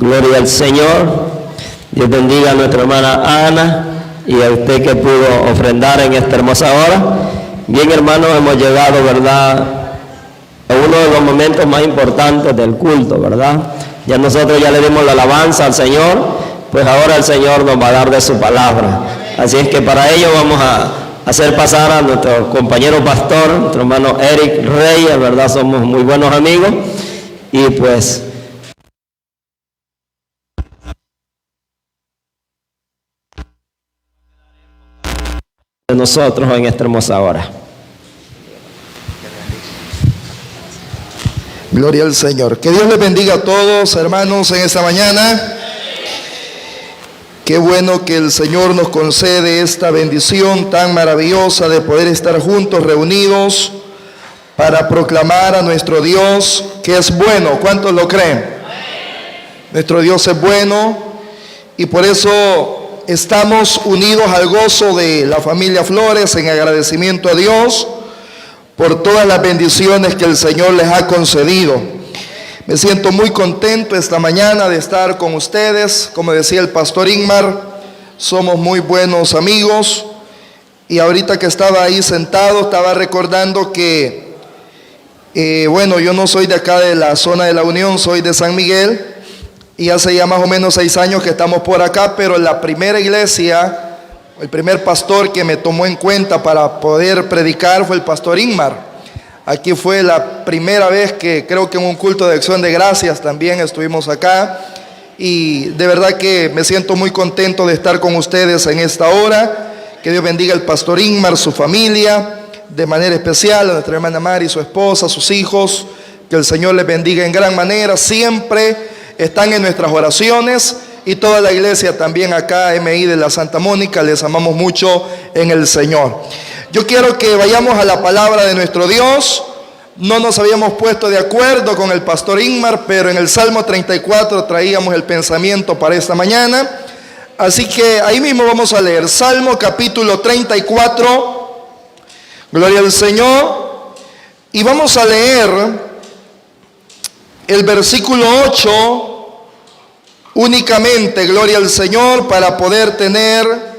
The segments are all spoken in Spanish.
Gloria al Señor. Dios bendiga a nuestra hermana Ana y a usted que pudo ofrendar en esta hermosa hora. Bien, hermanos, hemos llegado, ¿verdad?, a uno de los momentos más importantes del culto, ¿verdad? Ya nosotros ya le dimos la alabanza al Señor, pues ahora el Señor nos va a dar de su palabra. Así es que para ello vamos a hacer pasar a nuestro compañero pastor, nuestro hermano Eric Reyes, ¿verdad? Somos muy buenos amigos y pues de nosotros en esta hermosa hora. Gloria al Señor. Que Dios les bendiga a todos, hermanos, en esta mañana. Qué bueno que el Señor nos concede esta bendición tan maravillosa de poder estar juntos, reunidos, para proclamar a nuestro Dios que es bueno. ¿Cuántos lo creen? Nuestro Dios es bueno y por eso estamos unidos al gozo de la familia Flores en agradecimiento a Dios por todas las bendiciones que el Señor les ha concedido. Me siento muy contento esta mañana de estar con ustedes. Como decía el pastor Ingmar, somos muy buenos amigos. Y ahorita que estaba ahí sentado, estaba recordando que, yo no soy de acá de la zona de la Unión, soy de San Miguel. Y hace ya más o menos 6 años que estamos por acá, pero la primera iglesia, el primer pastor que me tomó en cuenta para poder predicar fue el pastor Ingmar. Aquí fue la primera vez que creo que en un culto de acción de gracias también estuvimos acá. Y de verdad que me siento muy contento de estar con ustedes en esta hora. Que Dios bendiga al pastor Ingmar, su familia, de manera especial a nuestra hermana Mari, su esposa, sus hijos. Que el Señor les bendiga en gran manera. Siempre están en nuestras oraciones y toda la iglesia también acá, MI de la Santa Mónica, les amamos mucho en el Señor. Yo quiero que vayamos a la palabra de nuestro Dios. No nos habíamos puesto de acuerdo con el pastor Ingmar, pero en el Salmo 34 traíamos el pensamiento para esta mañana. Así que ahí mismo vamos a leer Salmo capítulo 34, gloria al Señor, y vamos a leer el versículo 8 únicamente, gloria al Señor, para poder tener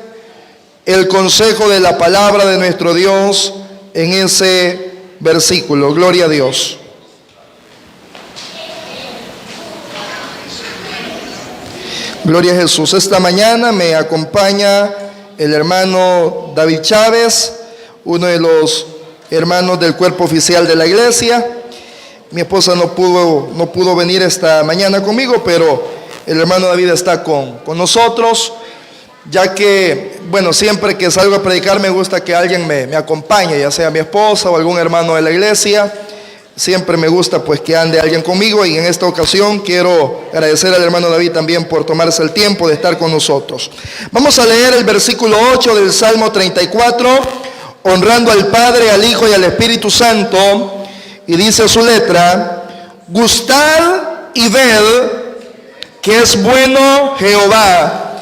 el consejo de la palabra de nuestro Dios en ese versículo. Gloria a Dios. Gloria a Jesús. Esta mañana me acompaña el hermano David Chávez, uno de los hermanos del cuerpo oficial de la iglesia. Mi esposa no pudo venir esta mañana conmigo, pero el hermano David está con nosotros, ya que, siempre que salgo a predicar me gusta que alguien me acompañe, ya sea mi esposa o algún hermano de la iglesia. Siempre me gusta pues que ande alguien conmigo, y en esta ocasión quiero agradecer al hermano David también por tomarse el tiempo de estar con nosotros. Vamos a leer el versículo 8 del Salmo 34, honrando al Padre, al Hijo y al Espíritu Santo. Y dice su letra: gustad y ved que es bueno Jehová,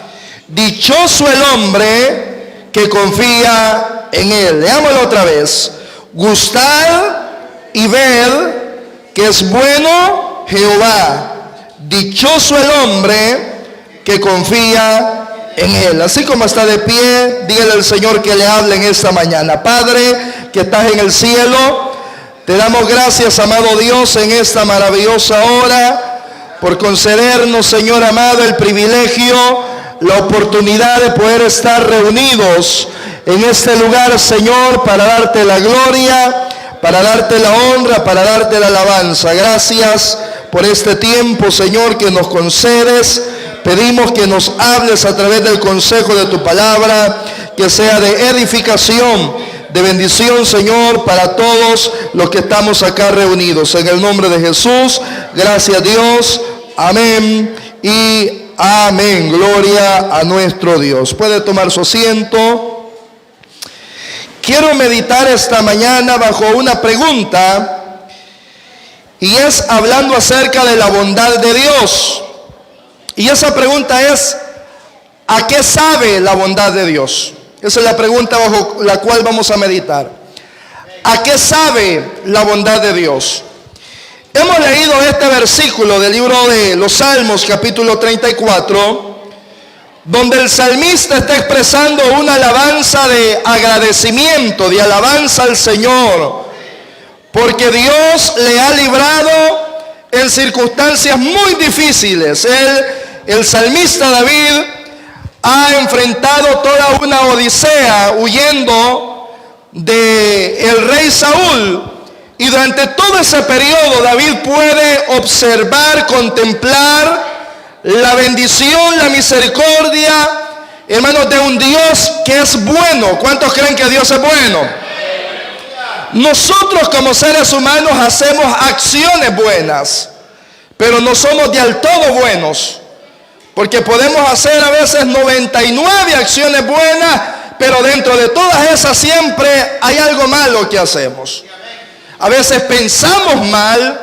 dichoso el hombre que confía en él. Leámoslo otra vez: gustad y ved que es bueno Jehová, dichoso el hombre que confía en él. Así como está de pie, dígale al Señor que le hable en esta mañana. Padre que estás en el cielo, te damos gracias, amado Dios, en esta maravillosa hora, por concedernos, Señor amado, el privilegio, la oportunidad de poder estar reunidos en este lugar, Señor, para darte la gloria, para darte la honra, para darte la alabanza. Gracias por este tiempo, Señor, que nos concedes. Pedimos que nos hables a través del consejo de tu palabra, que sea de edificación, de bendición, Señor, para todos los que estamos acá reunidos. En el nombre de Jesús, gracias a Dios. Amén y amén. Gloria a nuestro Dios. Puede tomar su asiento. Quiero meditar esta mañana bajo una pregunta, y es hablando acerca de la bondad de Dios. Y esa pregunta es: ¿a qué sabe la bondad de Dios? Esa es la pregunta bajo la cual vamos a meditar. ¿A qué sabe la bondad de Dios? Hemos leído este versículo del libro de los Salmos, capítulo 34, donde el salmista está expresando una alabanza de agradecimiento, de alabanza al Señor, porque Dios le ha librado en circunstancias muy difíciles. El salmista David ha enfrentado toda una odisea huyendo del rey Saúl. Y durante todo ese periodo David puede observar, contemplar la bendición, la misericordia, hermanos, de un Dios que es bueno. ¿Cuántos creen que Dios es bueno? Nosotros como seres humanos hacemos acciones buenas, pero no somos del todo buenos, porque podemos hacer a veces 99 acciones buenas, pero dentro de todas esas siempre hay algo malo que hacemos. A veces pensamos mal,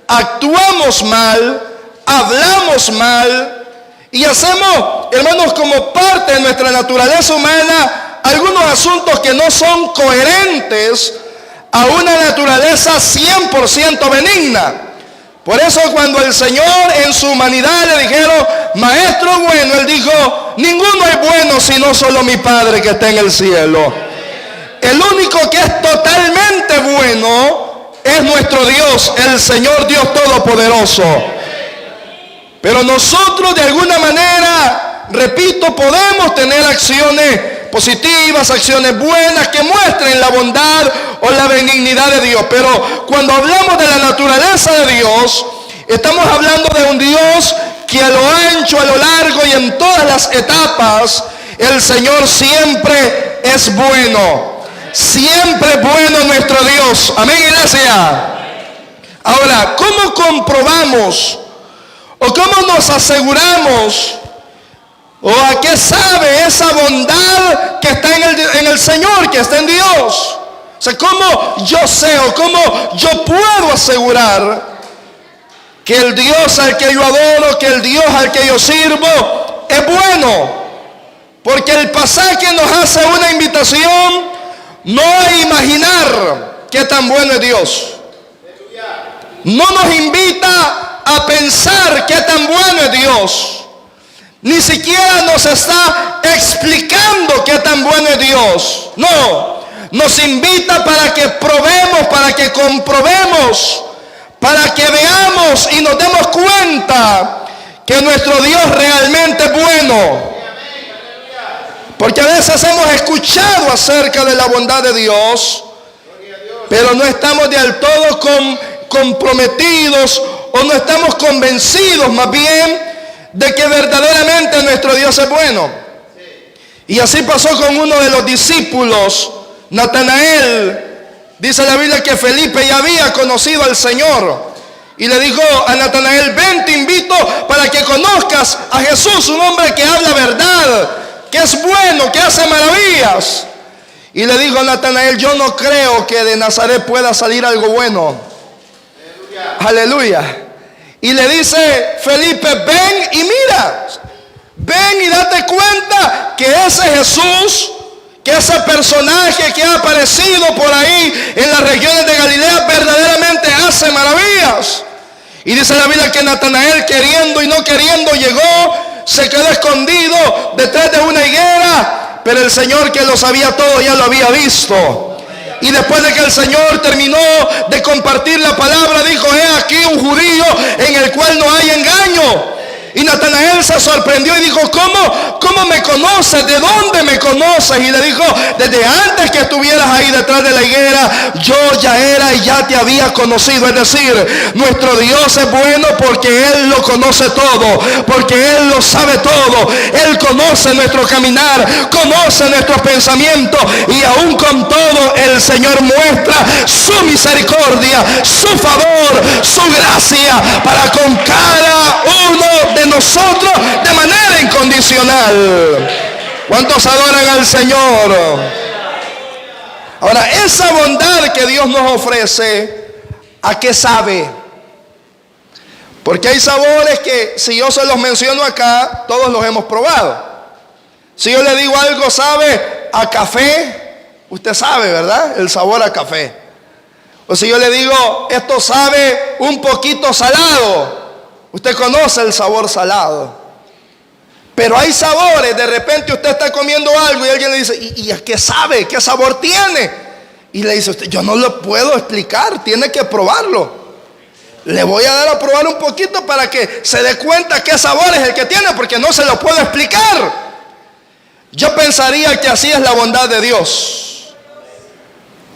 actuamos mal, hablamos mal y hacemos, hermanos, como parte de nuestra naturaleza humana, algunos asuntos que no son coherentes a una naturaleza 100% benigna. Por eso cuando el Señor en su humanidad le dijeron, maestro bueno, Él dijo, ninguno es bueno sino solo mi Padre que está en el cielo. El único que es totalmente bueno es nuestro Dios, el Señor Dios Todopoderoso. Pero nosotros de alguna manera, repito, podemos tener acciones positivas, acciones buenas que muestren la bondad o la benignidad de Dios. Pero cuando hablamos de la naturaleza de Dios, estamos hablando de un Dios que a lo ancho, a lo largo y en todas las etapas, el Señor siempre es bueno. Siempre es bueno nuestro Dios. Amén, iglesia. Ahora, ¿cómo comprobamos o cómo nos aseguramos o a qué sabe esa bondad que está en el Señor, que está en Dios? O sea, ¿cómo yo sé o cómo yo puedo asegurar que el Dios al que yo adoro, que el Dios al que yo sirvo es bueno? Porque el pasaje nos hace una invitación no a imaginar qué tan bueno es Dios. No nos invita a pensar qué tan bueno es Dios. Ni siquiera nos está explicando qué tan bueno es Dios. No, nos invita para que probemos, para que comprobemos, para que veamos y nos demos cuenta que nuestro Dios realmente es bueno. Porque a veces hemos escuchado acerca de la bondad de Dios, pero no estamos del todo comprometidos o no estamos convencidos más bien de que verdaderamente nuestro Dios es bueno. Y así pasó con uno de los discípulos, Natanael. Dice la Biblia que Felipe ya había conocido al Señor y le dijo a Natanael, ven, te invito para que conozcas a Jesús, un hombre que habla verdad, que es bueno, que hace maravillas. Y le dijo a Natanael, yo no creo que de Nazaret pueda salir algo bueno. Aleluya. Y le dice Felipe, ven y mira, ven y date cuenta que ese Jesús, que ese personaje que ha aparecido por ahí en las regiones de Galilea verdaderamente hace maravillas. Y dice la Biblia que Natanael, queriendo y no queriendo, llegó, se quedó escondido detrás de una higuera, pero el Señor, que lo sabía todo, ya lo había visto. Y después de que el Señor terminó de compartir la palabra, dijo, he aquí un judío en el cual no hay engaño. Y Natanael se sorprendió y dijo, ¿cómo me conoces? ¿De dónde me conoces? Y le dijo, desde antes que estuvieras ahí detrás de la higuera, yo ya era y ya te había conocido. Es decir, nuestro Dios es bueno porque Él lo conoce todo, porque Él lo sabe todo. Él conoce nuestro caminar, conoce nuestros pensamientos, y aún con todo el Señor muestra su misericordia, su favor, su gracia para con cada uno de nosotros de manera incondicional. ¿Cuántos adoran al Señor? Ahora, esa bondad que Dios nos ofrece, ¿a qué sabe? Porque hay sabores que, si yo se los menciono acá, todos los hemos probado. Si yo le digo algo, ¿sabe a café? Usted sabe, ¿verdad? El sabor a café. O si yo le digo, esto sabe un poquito salado, usted conoce el sabor salado. Pero hay sabores, de repente usted está comiendo algo y alguien le dice, ¿y a qué sabe? ¿Qué sabor tiene? Y le dice usted, yo no lo puedo explicar, tiene que probarlo. Le voy a dar a probar un poquito para que se dé cuenta qué sabor es el que tiene, porque no se lo puedo explicar. Yo pensaría que así es la bondad de Dios,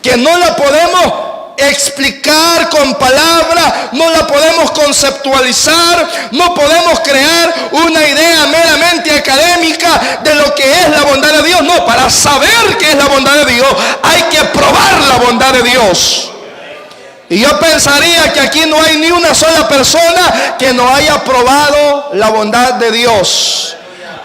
que no la podemos explicar con palabras, no la podemos conceptualizar, no podemos crear una idea meramente académica de lo que es la bondad de Dios. No, para saber qué es la bondad de Dios hay que probar la bondad de Dios. Y yo pensaría que aquí no hay ni una sola persona que no haya probado la bondad de Dios.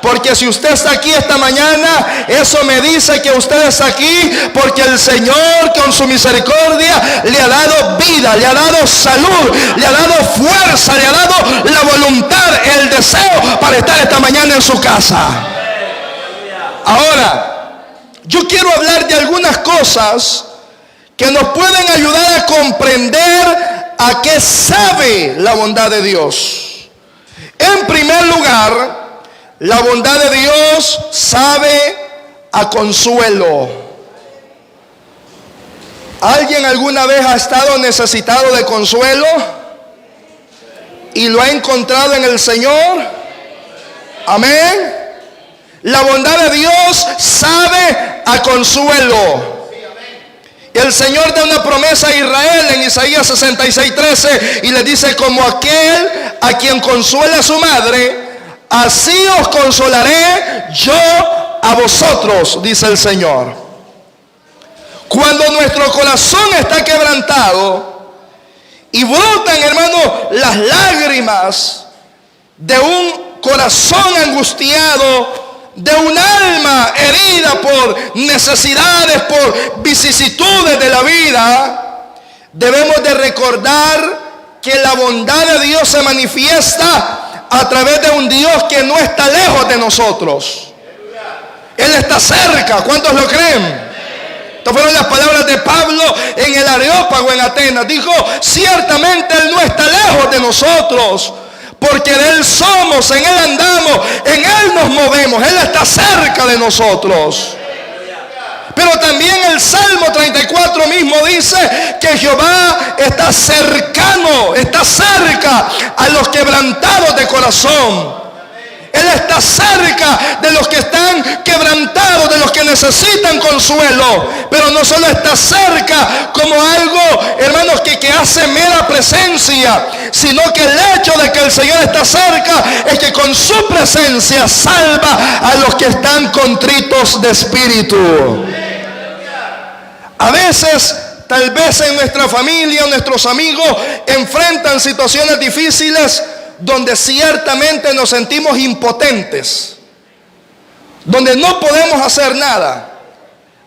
Porque si usted está aquí esta mañana, eso me dice que usted está aquí porque el Señor con su misericordia le ha dado vida, le ha dado salud, le ha dado fuerza, le ha dado la voluntad, el deseo para estar esta mañana en su casa. Ahora, yo quiero hablar de algunas cosas que nos pueden ayudar a comprender a qué sabe la bondad de Dios. En primer lugar, la bondad de Dios sabe a consuelo. ¿Alguien alguna vez ha estado necesitado de consuelo y lo ha encontrado en el Señor? Amén. La bondad de Dios sabe a consuelo. El Señor da una promesa a Israel en Isaías 66:13 y le dice, como aquel a quien consuela a su madre, así os consolaré yo a vosotros, dice el Señor. Cuando nuestro corazón está quebrantado y brotan, hermano, las lágrimas de un corazón angustiado, de un alma herida por necesidades, por vicisitudes de la vida, debemos de recordar que la bondad de Dios se manifiesta a través de un Dios que no está lejos de nosotros. Él está cerca. ¿Cuántos lo creen? Estas fueron las palabras de Pablo en el Areópago en Atenas. Dijo, ciertamente Él no está lejos de nosotros, porque de Él somos, en Él andamos, en Él nos movemos. Él está cerca de nosotros. Pero también el Salmo 34 mismo dice que Jehová está cercano, está cerca a los quebrantados de corazón. Él está cerca de los que están quebrantados, de los que necesitan consuelo. Pero no solo está cerca como algo, hermanos, que hace mera presencia, sino que el hecho de que el Señor está cerca es que con su presencia salva a los que están contritos de espíritu. A veces, tal vez en nuestra familia, nuestros amigos enfrentan situaciones difíciles donde ciertamente nos sentimos impotentes, donde no podemos hacer nada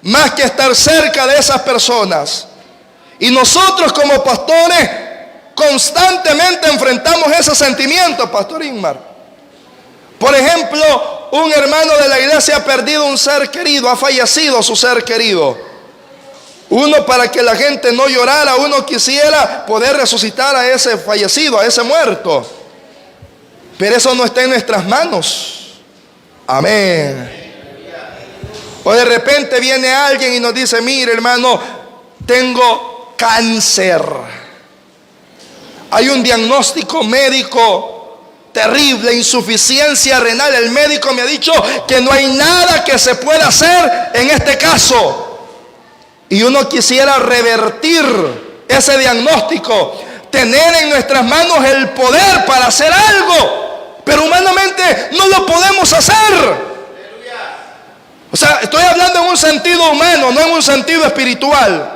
más que estar cerca de esas personas. Y nosotros como pastores constantemente enfrentamos ese sentimiento, Pastor Ingmar. Por ejemplo, un hermano de la iglesia ha perdido un ser querido, ha fallecido su ser querido. Uno, para que la gente no llorara, uno quisiera poder resucitar a ese fallecido, a ese muerto. Pero eso no está en nuestras manos. Amén. O de repente viene alguien y nos dice, mire hermano, tengo cáncer. Hay un diagnóstico médico terrible, insuficiencia renal. El médico me ha dicho que no hay nada que se pueda hacer en este caso. Y uno quisiera revertir ese diagnóstico, tener en nuestras manos el poder para hacer algo. Pero humanamente no lo podemos hacer. O sea, estoy hablando en un sentido humano, no en un sentido espiritual.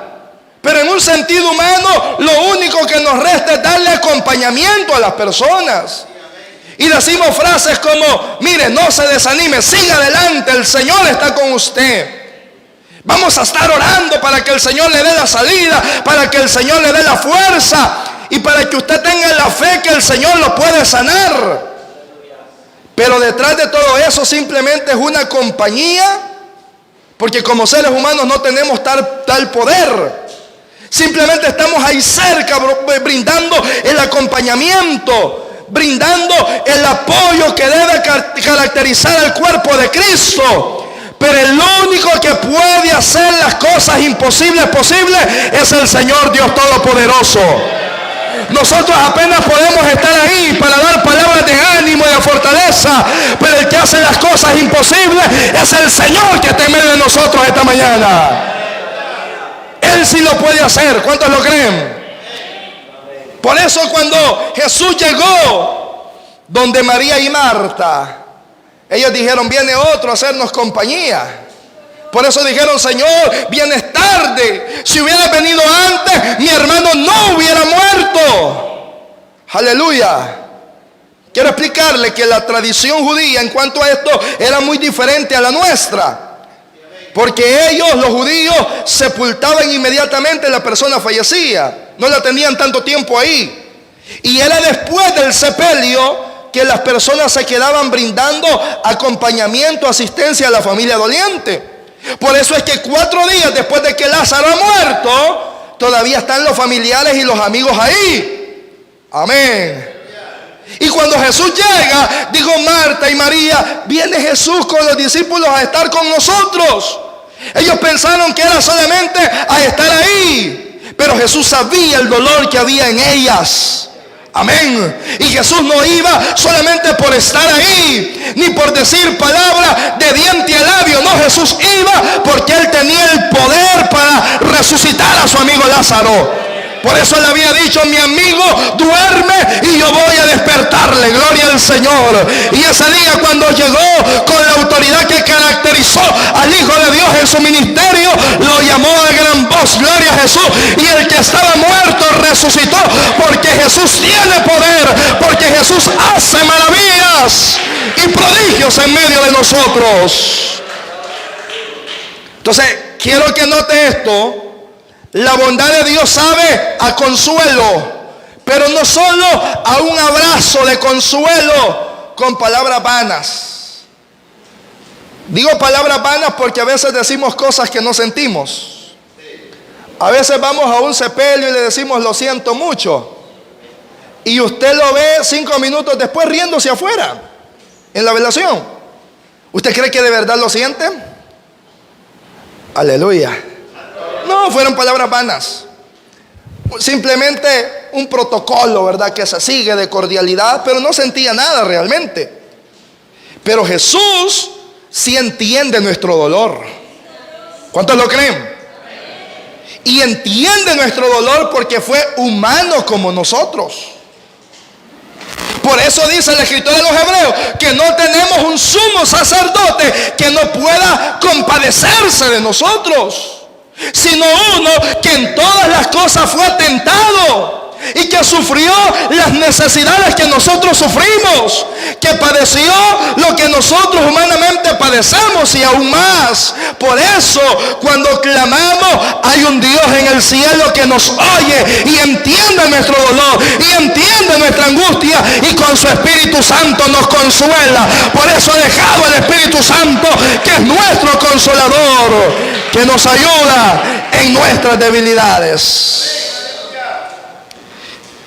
Pero en un sentido humano, lo único que nos resta es darle acompañamiento a las personas. Y decimos frases como, mire, no se desanime, siga adelante, el Señor está con usted. Vamos a estar orando para que el Señor le dé la salida, para que el Señor le dé la fuerza y para que usted tenga la fe que el Señor lo puede sanar. Pero detrás de todo eso simplemente es una compañía, porque como seres humanos no tenemos tal poder. Simplemente estamos ahí cerca, brindando el acompañamiento, brindando el apoyo que debe caracterizar al cuerpo de Cristo. Pero el único que puede hacer las cosas imposibles posibles es el Señor Dios Todopoderoso. Nosotros apenas podemos estar ahí para dar palabras de ánimo y de fortaleza, pero el que hace las cosas imposibles es el Señor que está en medio de nosotros esta mañana. Él sí lo puede hacer. ¿Cuántos lo creen? Por eso cuando Jesús llegó donde María y Marta, ellos dijeron: viene otro a hacernos compañía. Por eso dijeron: Señor, vienes tarde. Si hubieras venido antes, mi hermano no hubiera muerto. Aleluya. Quiero explicarle que la tradición judía en cuanto a esto era muy diferente a la nuestra. Porque ellos, los judíos, sepultaban inmediatamente la persona fallecía. No la tenían tanto tiempo ahí. Y era después del sepelio que las personas se quedaban brindando acompañamiento, asistencia a la familia doliente. Por eso es que 4 días después de que Lázaro ha muerto, todavía están los familiares y los amigos ahí. Amén. Y cuando Jesús llega, dijo Marta y María: viene Jesús con los discípulos a estar con nosotros. Ellos pensaron que era solamente a estar ahí, pero Jesús sabía el dolor que había en ellas. Amén. Y Jesús no iba solamente por estar ahí, ni por decir palabras de diente a labio. No, Jesús iba porque Él tenía el poder para resucitar a su amigo Lázaro. Por eso le había dicho: mi amigo duerme y yo voy a despertarle. Gloria al Señor. Y ese día, cuando llegó con la autoridad que caracterizó al Hijo de Dios en su ministerio, lo llamó a gran voz: gloria a Jesús. Y el que estaba muerto resucitó, porque Jesús tiene poder, porque Jesús hace maravillas y prodigios en medio de nosotros. Entonces, quiero que note esto. La bondad de Dios sabe a consuelo, pero no solo a un abrazo de consuelo con palabras vanas. Digo palabras vanas porque a veces decimos cosas que no sentimos. A veces vamos a un sepelio y le decimos: lo siento mucho, y usted lo ve 5 minutos después riéndose afuera en la velación. ¿Usted cree que de verdad lo siente? Aleluya. No, fueron palabras vanas. Simplemente un protocolo, ¿verdad?, que se sigue de cordialidad, pero no sentía nada realmente. Pero Jesús sí entiende nuestro dolor. ¿Cuántos lo creen? Y entiende nuestro dolor porque fue humano como nosotros. Por eso dice el escritor de los Hebreos que no tenemos un sumo sacerdote que no pueda compadecerse de nosotros, sino uno que en todas las cosas fue tentado y que sufrió las necesidades que nosotros sufrimos, que padeció lo que nosotros humanamente padecemos y aún más. Por eso, cuando clamamos, hay un Dios en el cielo que nos oye y entiende nuestro dolor y entiende nuestra angustia, y con su Espíritu Santo nos consuela. Por eso ha dejado el Espíritu Santo, que es nuestro consolador, que nos ayuda en nuestras debilidades.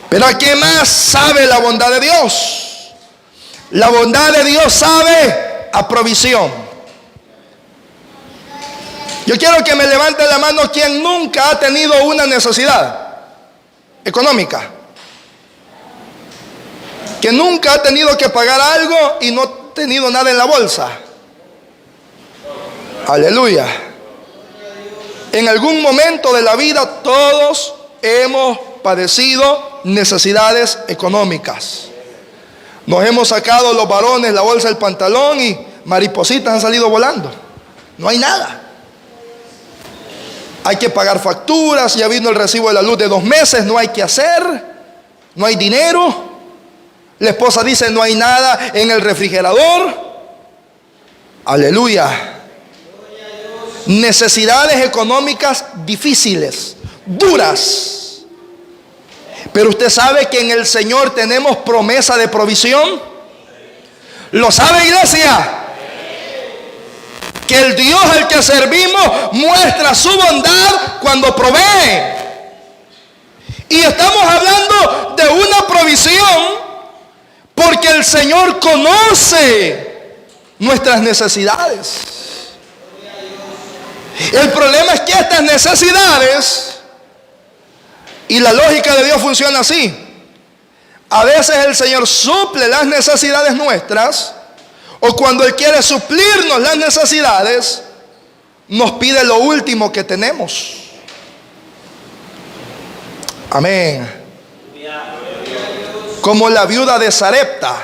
Pero ¿a qué más sabe la bondad de Dios? La bondad de Dios sabe a provisión. Yo quiero que me levante la mano quien nunca ha tenido una necesidad económica, que nunca ha tenido que pagar algo y no ha tenido nada en la bolsa. Aleluya. En algún momento de la vida todos hemos padecido necesidades económicas. Nos hemos sacado los varones la bolsa del pantalón y maripositas han salido volando. No hay nada. Hay que pagar facturas, ya vino el recibo de la luz de 2 meses, no hay que hacer, no hay dinero. La esposa dice: no hay nada en el refrigerador. Aleluya. Necesidades económicas difíciles, duras. Pero usted sabe que en el Señor tenemos promesa de provisión. ¿Lo sabe, iglesia? Que el Dios al que servimos muestra su bondad cuando provee. Y estamos hablando de una provisión porque el Señor conoce nuestras necesidades. El problema es que estas necesidades, y la lógica de Dios funciona así, a veces el Señor suple las necesidades nuestras, o cuando Él quiere suplirnos las necesidades, nos pide lo último que tenemos. Amén. Como la viuda de Sarepta,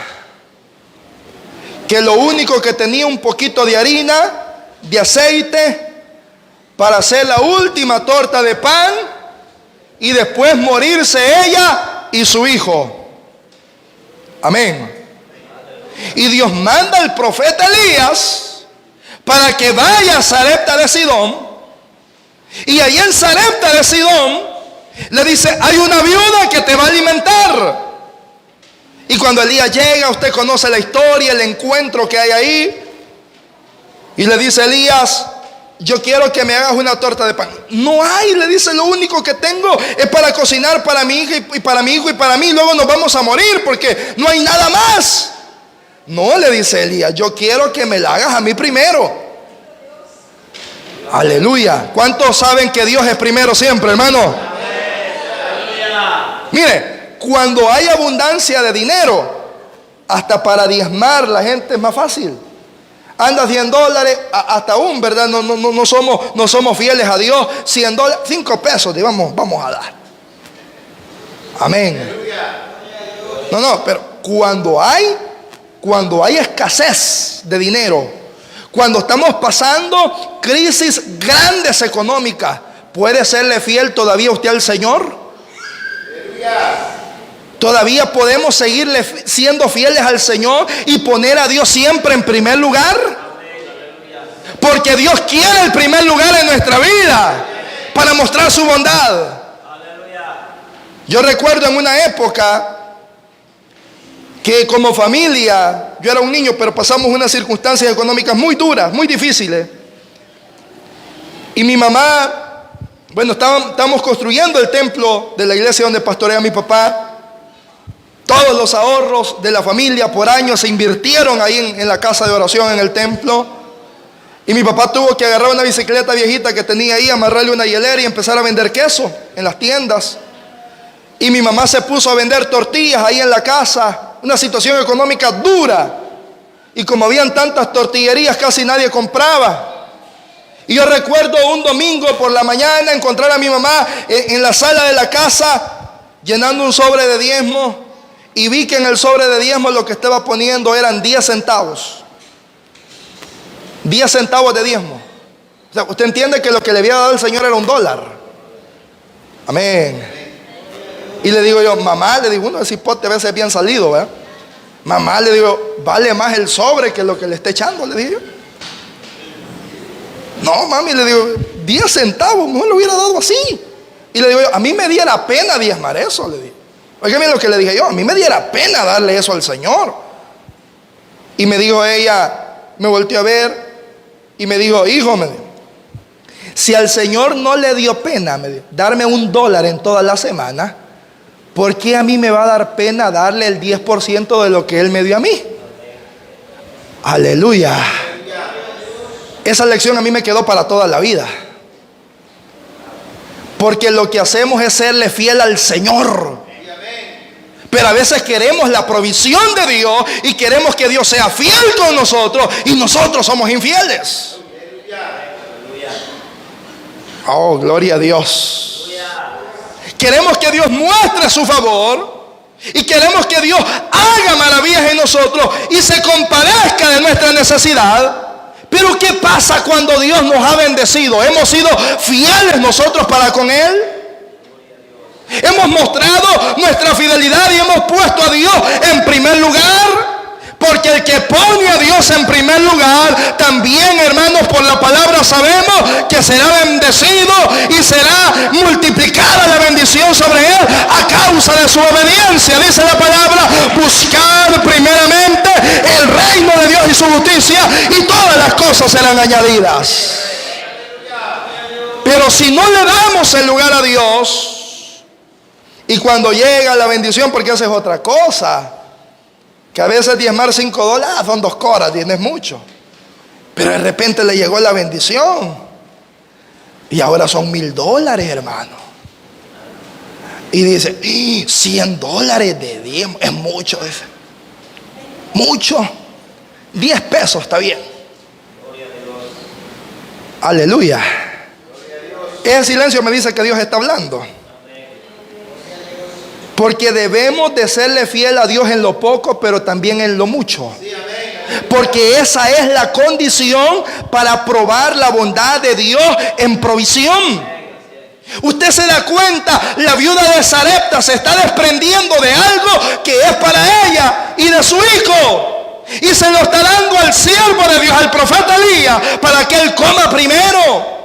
que lo único que tenía un poquito de harina, de aceite, para hacer la última torta de pan y después morirse ella y su hijo. Amén. Y Dios manda al profeta Elías para que vaya a Sarepta de Sidón, y allí en Sarepta de Sidón le dice: hay una viuda que te va a alimentar. Y cuando Elías llega, usted conoce la historia, el encuentro que hay ahí, y le dice Elías: yo quiero que me hagas una torta de pan. No hay, le dice, lo único que tengo es para cocinar para mi hija y para mi hijo y para mí. Luego nos vamos a morir porque no hay nada más. No, le dice Elías, yo quiero que me la hagas a mí primero. Aleluya. ¿Cuántos saben que Dios es primero siempre, hermano? Mire, cuando hay abundancia de dinero, hasta para diezmar la gente es más fácil. Anda $100, hasta aún, ¿verdad? No somos fieles a Dios. $100, 5 pesos, vamos a dar. Amén. No, pero cuando hay escasez de dinero, cuando estamos pasando crisis grandes económicas, ¿puede serle fiel todavía usted al Señor? ¿Todavía podemos seguirle siendo fieles al Señor y poner a Dios siempre en primer lugar? Porque Dios quiere el primer lugar en nuestra vida para mostrar su bondad. Yo recuerdo en una época que como familia, yo era un niño, pero pasamos unas circunstancias económicas muy duras, muy difíciles. Y mi mamá, estábamos construyendo el templo de la iglesia donde pastorea mi papá. Todos los ahorros de la familia por años se invirtieron ahí en la casa de oración, en el templo. Y mi papá tuvo que agarrar una bicicleta viejita que tenía ahí, amarrarle una hielera y empezar a vender queso en las tiendas. Y mi mamá se puso a vender tortillas ahí en la casa. Una situación económica dura. Y como habían tantas tortillerías, casi nadie compraba. Y yo recuerdo un domingo por la mañana encontrar a mi mamá en la sala de la casa llenando un sobre de diezmo. Y vi que en el sobre de diezmo lo que estaba poniendo eran 10 centavos. 10 centavos de diezmo. O sea, usted entiende que lo que le había dado el Señor era $1. Amén. Y le digo yo, mamá, le digo, uno de ese hipote a veces es bien salido, ¿verdad? Mamá, le digo, vale más el sobre que lo que le esté echando, le digo yo. No, mami, le digo, 10 centavos, mejor lo hubiera dado así. Y le digo yo, a mí me diera pena diezmar eso, le digo. Oiga bien lo que le dije yo, a mí me diera pena darle eso al Señor. Y me dijo ella, me volteó a ver y me dijo, hijo, me dijo, si al Señor no le dio pena, me dijo, darme $1 en toda la semana, ¿por qué a mí me va a dar pena darle el 10% de lo que Él me dio a mí? Aleluya. Esa lección a mí me quedó para toda la vida. Porque lo que hacemos es serle fiel al Señor. Pero a veces queremos la provisión de Dios y queremos que Dios sea fiel con nosotros y nosotros somos infieles. Oh, gloria a Dios. Queremos que Dios muestre su favor y queremos que Dios haga maravillas en nosotros y se compadezca de nuestra necesidad. Pero ¿qué pasa cuando Dios nos ha bendecido? ¿Hemos sido fieles nosotros para con Él? Hemos mostrado nuestra fidelidad y hemos puesto a Dios en primer lugar. Porque el que pone a Dios en primer lugar, también, hermanos, por la palabra sabemos que será bendecido y será multiplicada la bendición sobre él a causa de su obediencia. Dice la palabra, buscar primeramente el reino de Dios y su justicia y todas las cosas serán añadidas. Pero si no le damos el lugar a Dios Y cuando llega la bendición, porque esa es otra cosa, que a veces diezmar $5 son 2 coras, tienes mucho. Pero de repente le llegó la bendición. Y ahora son $1,000, hermano. Y dice, $100 de diezmo, es mucho. Dice. Mucho. 10 pesos está bien. Aleluya. Ese silencio me dice que Dios está hablando. Porque debemos de serle fiel a Dios en lo poco, pero también en lo mucho. Porque esa es la condición para probar la bondad de Dios en provisión. Usted se da cuenta, la viuda de Sarepta se está desprendiendo de algo que es para ella y de su hijo. Y se lo está dando al siervo de Dios, al profeta Elías, para que él coma primero.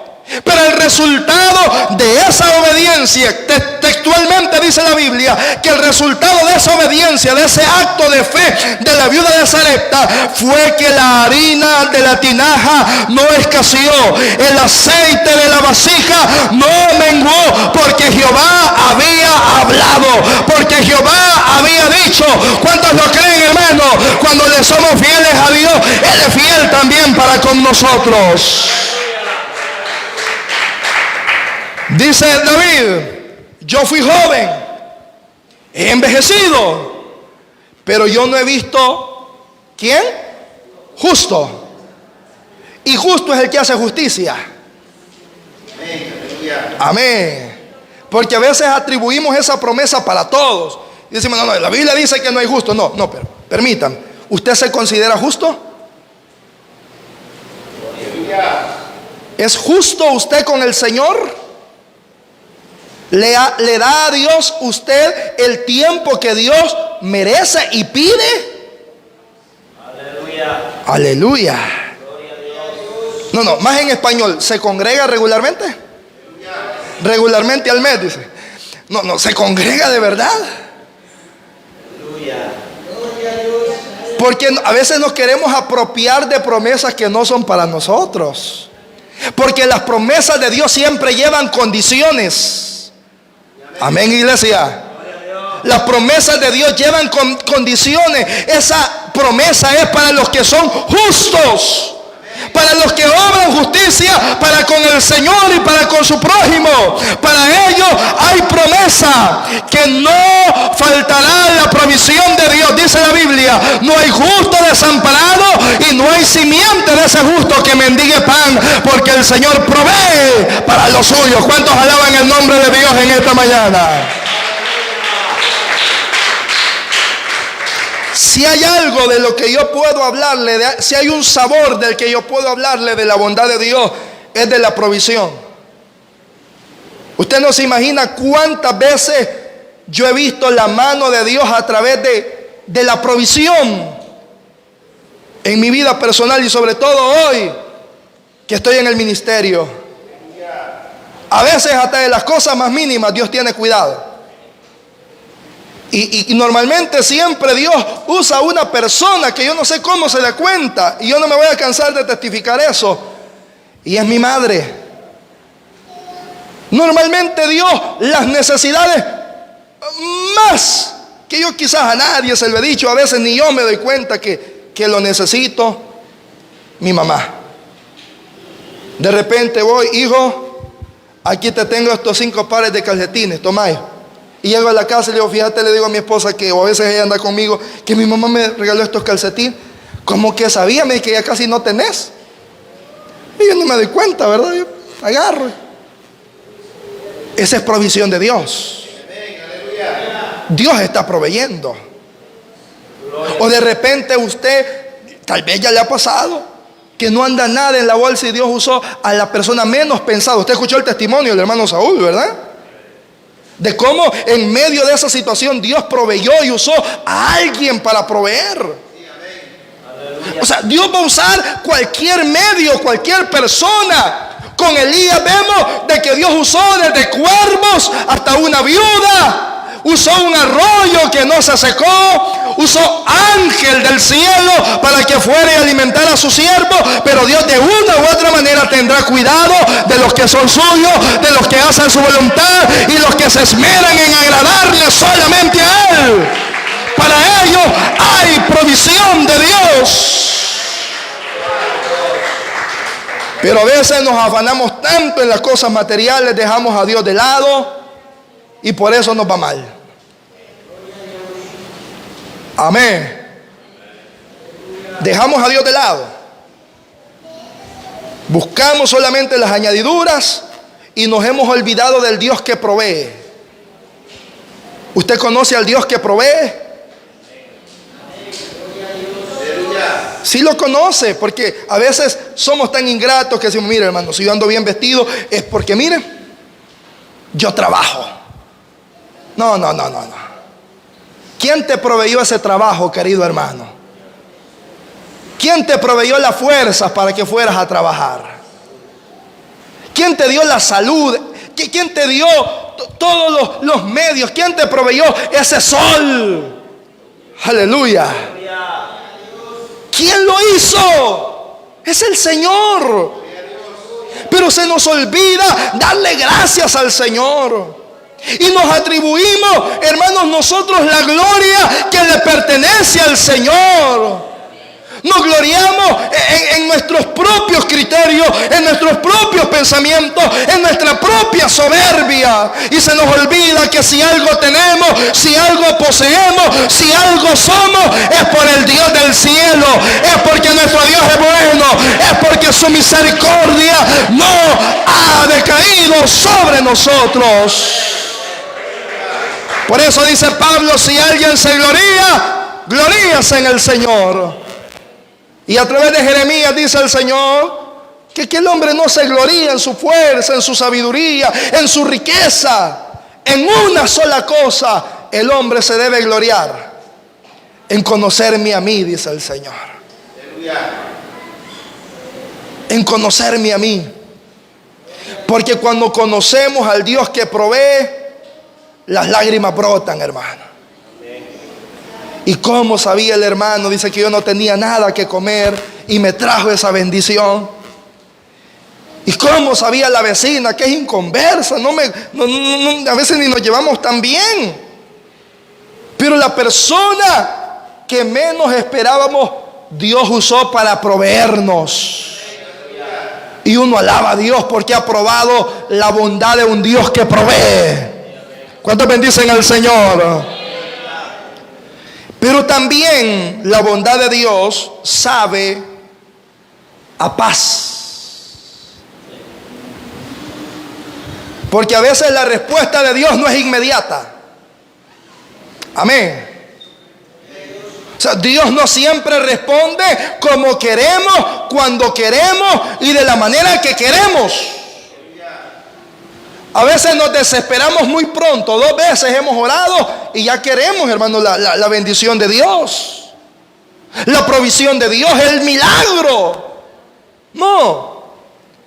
Pero el resultado de esa obediencia, textualmente dice la Biblia, que el resultado de esa obediencia, de ese acto de fe de la viuda de Sarepta, fue que la harina de la tinaja no escaseó, el aceite de la vasija no menguó, porque Jehová había hablado, porque Jehová había dicho. ¿Cuántos lo creen, hermano? Cuando le somos fieles a Dios, Él es fiel también para con nosotros. Dice David, yo fui joven, he envejecido, pero yo no he visto, ¿quién? Justo. Y justo es el que hace justicia. Amén. Porque a veces atribuimos esa promesa para todos. Y decimos, no, la Biblia dice que no hay justo. No, pero permítanme, ¿usted se considera justo? ¿Es justo usted con el Señor? ¿Le da a Dios usted el tiempo que Dios merece y pide? Aleluya. Aleluya. No, más en español. ¿Se congrega regularmente? Regularmente al mes, dice. No, se congrega de verdad. Porque a veces nos queremos apropiar de promesas que no son para nosotros. Porque las promesas de Dios siempre llevan condiciones. Amén, iglesia. Las promesas de Dios llevan condiciones. Esa promesa es para los que son justos, para los que obran justicia para con el Señor y para con su prójimo. Para ellos hay promesa, que no faltará la provisión de Dios. Dice la Biblia, no hay justo desamparado y no hay simiente de ese justo que mendigue pan, porque el Señor provee para los suyos. ¿Cuántos alaban el nombre de Dios en esta mañana? Si hay algo de lo que yo puedo hablarle, si hay un sabor del que yo puedo hablarle de la bondad de Dios, es de la provisión. Usted no se imagina cuántas veces yo he visto la mano de Dios a través de la provisión en mi vida personal, y sobre todo hoy que estoy en el ministerio. A veces hasta de las cosas más mínimas Dios tiene cuidado. Y normalmente siempre Dios usa a una persona que yo no sé cómo se da cuenta, y yo no me voy a cansar de testificar eso, y es mi madre. Normalmente Dios, las necesidades más que yo quizás a nadie se lo he dicho, a veces ni yo me doy cuenta que lo necesito, mi mamá. De repente voy, hijo, aquí te tengo estos 5 pares de calcetines, toma. Y llego a la casa y le digo, fíjate, le digo a mi esposa, que o a veces ella anda conmigo, que mi mamá me regaló estos calcetines. Como que sabía, me dice que ya casi no tenés. Y yo no me doy cuenta, ¿verdad? Yo agarro. Esa es provisión de Dios. Dios está proveyendo. O de repente usted, tal vez ya le ha pasado, que no anda nada en la bolsa y Dios usó a la persona menos pensada. Usted escuchó el testimonio del hermano Saúl, ¿verdad? De cómo en medio de esa situación Dios proveyó y usó a alguien para proveer. O sea, Dios va a usar cualquier medio, cualquier persona. Con Elías vemos de que Dios usó desde cuervos hasta una viuda. Usó un arroyo que no se secó. Usó ángel del cielo para que fuera y alimentara será su siervo, pero Dios de una u otra manera tendrá cuidado de los que son suyos, de los que hacen su voluntad y los que se esmeran en agradarle solamente a Él. Para ellos hay provisión de Dios. Pero a veces nos afanamos tanto en las cosas materiales, dejamos a Dios de lado y por eso nos va mal. Amén. Dejamos a Dios de lado. Buscamos solamente las añadiduras y nos hemos olvidado del Dios que provee. ¿Usted conoce al Dios que provee? Sí lo conoce, porque a veces somos tan ingratos que decimos, mire hermano, si yo ando bien vestido es porque mire, yo trabajo. No. ¿Quién te proveyó ese trabajo, querido hermano? ¿Quién te proveyó las fuerzas para que fueras a trabajar? ¿Quién te dio la salud? ¿Quién te dio todos los medios? ¿Quién te proveyó ese sol? Aleluya. ¿Quién lo hizo? Es el Señor. Pero se nos olvida darle gracias al Señor. Y nos atribuimos, hermanos, nosotros la gloria que le pertenece al Señor. Nos gloriamos en nuestros propios criterios, en nuestros propios pensamientos, en nuestra propia soberbia. Y se nos olvida que si algo tenemos, si algo poseemos, si algo somos, es por el Dios del cielo. Es porque nuestro Dios es bueno. Es porque su misericordia no ha decaído sobre nosotros. Por eso dice Pablo, si alguien se gloría, gloríase en el Señor. Y a través de Jeremías dice el Señor que el hombre no se gloría en su fuerza, en su sabiduría, en su riqueza. En una sola cosa el hombre se debe gloriar: en conocerme a mí, dice el Señor. En conocerme a mí. Porque cuando conocemos al Dios que provee, las lágrimas brotan, hermano. ¿Y cómo sabía el hermano? Dice que yo no tenía nada que comer y me trajo esa bendición. ¿Y cómo sabía la vecina que es inconversa? A veces ni nos llevamos tan bien. Pero la persona que menos esperábamos, Dios usó para proveernos. Y uno alaba a Dios porque ha probado la bondad de un Dios que provee. ¿Cuántos bendicen al Señor? Pero también la bondad de Dios sabe a paz. Porque a veces la respuesta de Dios no es inmediata. Amén. O sea, Dios no siempre responde como queremos, cuando queremos y de la manera que queremos. A veces nos desesperamos muy pronto. 2 veces hemos orado y ya queremos, hermano, la bendición de Dios, la provisión de Dios, el milagro. No,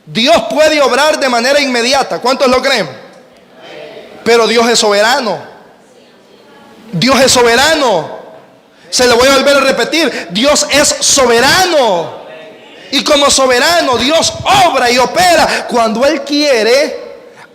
Dios puede obrar de manera inmediata. ¿Cuántos lo creen? Pero Dios es soberano. Dios es soberano. Se lo voy a volver a repetir. Dios es soberano. Y como soberano, Dios obra y opera cuando Él quiere,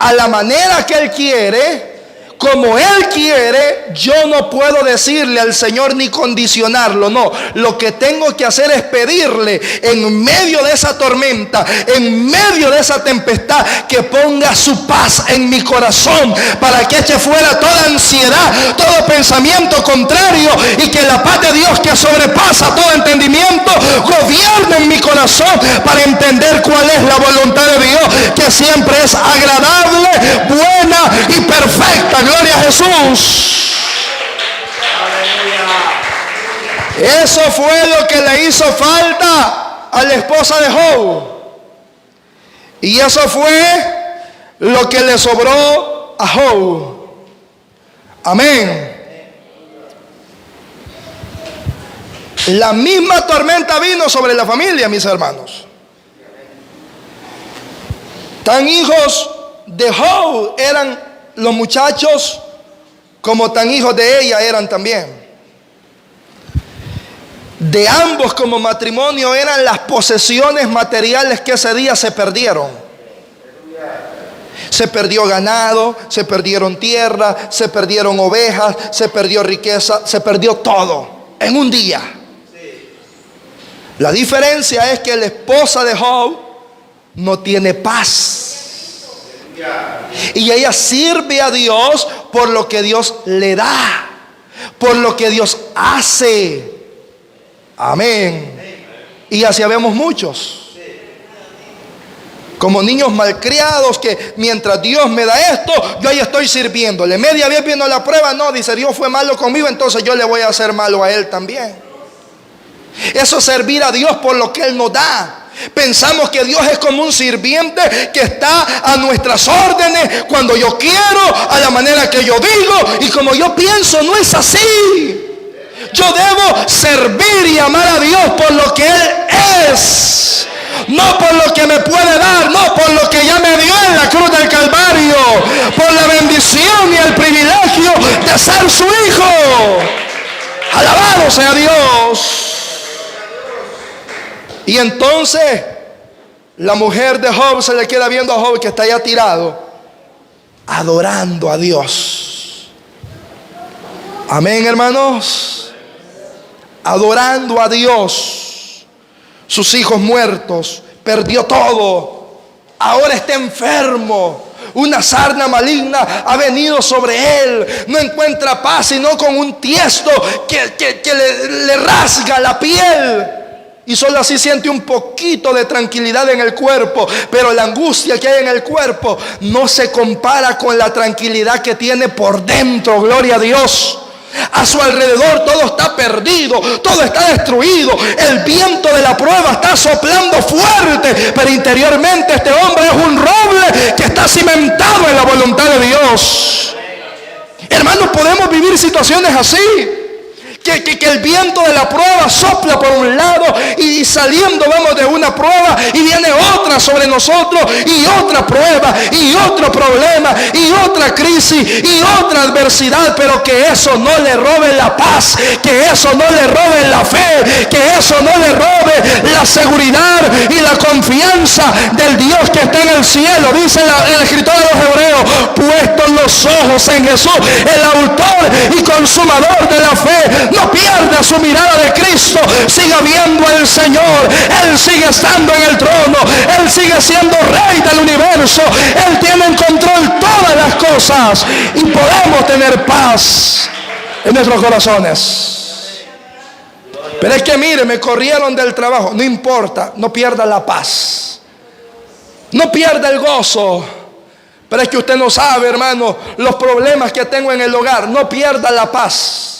a la manera que Él quiere, como Él quiere. Yo no puedo decirle al Señor ni condicionarlo, no. Lo que tengo que hacer es pedirle en medio de esa tormenta, en medio de esa tempestad, que ponga su paz en mi corazón, para que eche fuera toda ansiedad, todo pensamiento contrario, y que la paz de Dios, que sobrepasa todo entendimiento, gobierne en mi corazón para entender cuál es la voluntad de Dios, que siempre es agradable, buena y perfecta. Gloria a Jesús. Eso fue lo que le hizo falta a la esposa de Job. Y eso fue lo que le sobró a Job. Amén. La misma tormenta vino sobre la familia, mis hermanos. Tan hijos de Job eran los muchachos, como tan hijos de ella eran también. de ambos como matrimonio eran las posesiones materiales que ese día se perdieron. Se perdió ganado, se perdieron tierra, se perdieron ovejas, se perdió riqueza, se perdió todo en un día. La diferencia es que la esposa de Job no tiene paz. Y ella sirve a Dios por lo que Dios le da, por lo que Dios hace. Amén. Y así vemos muchos, como niños malcriados, que mientras Dios me da esto, yo ahí estoy sirviéndole. Media vez viendo la prueba, no, dice, Dios fue malo conmigo, entonces yo le voy a hacer malo a Él también. Eso es servir a Dios por lo que Él nos da. Pensamos que Dios es como un sirviente que está a nuestras órdenes cuando yo quiero, a la manera que yo digo y como yo pienso. No es así. Yo debo servir y amar a Dios por lo que Él es, no por lo que me puede dar, no por lo que ya me dio en la cruz del Calvario, por la bendición y el privilegio de ser su hijo. Alabado sea Dios. Y entonces la mujer de Job se le queda viendo a Job, que está allá tirado, adorando a Dios. Amén, hermanos. Adorando a Dios. Sus hijos muertos, perdió todo, ahora está enfermo. Una sarna maligna ha venido sobre él. No encuentra paz sino con un tiesto que le rasga la piel. Y solo así siente un poquito de tranquilidad en el cuerpo. Pero la angustia que hay en el cuerpo no se compara con la tranquilidad que tiene por dentro. Gloria a Dios. A su alrededor todo está perdido, todo está destruido. El viento de la prueba está soplando fuerte, pero interiormente este hombre es un roble que está cimentado en la voluntad de Dios. Hermanos, podemos vivir situaciones así. Que el viento de la prueba sopla por un lado y saliendo vamos de una prueba y viene otra sobre nosotros y otra prueba y otro problema y otra crisis y otra adversidad, pero que eso no le robe la paz, que eso no le robe la fe, que eso no le robe la seguridad y la confianza del Dios que está en el cielo. Dice el escritor de los Hebreos, puestos los ojos en Jesús, el autor y consumador de la fe, no pierda su mirada de Cristo. Siga viendo al Señor. Él sigue estando en el trono. Él sigue siendo rey del universo. Él tiene en control todas las cosas. Y podemos tener paz en nuestros corazones. Pero es que mire, me corrieron del trabajo. No importa, no pierda la paz. No pierda el gozo. Pero es que usted no sabe, hermano, los problemas que tengo en el hogar. No pierda la paz.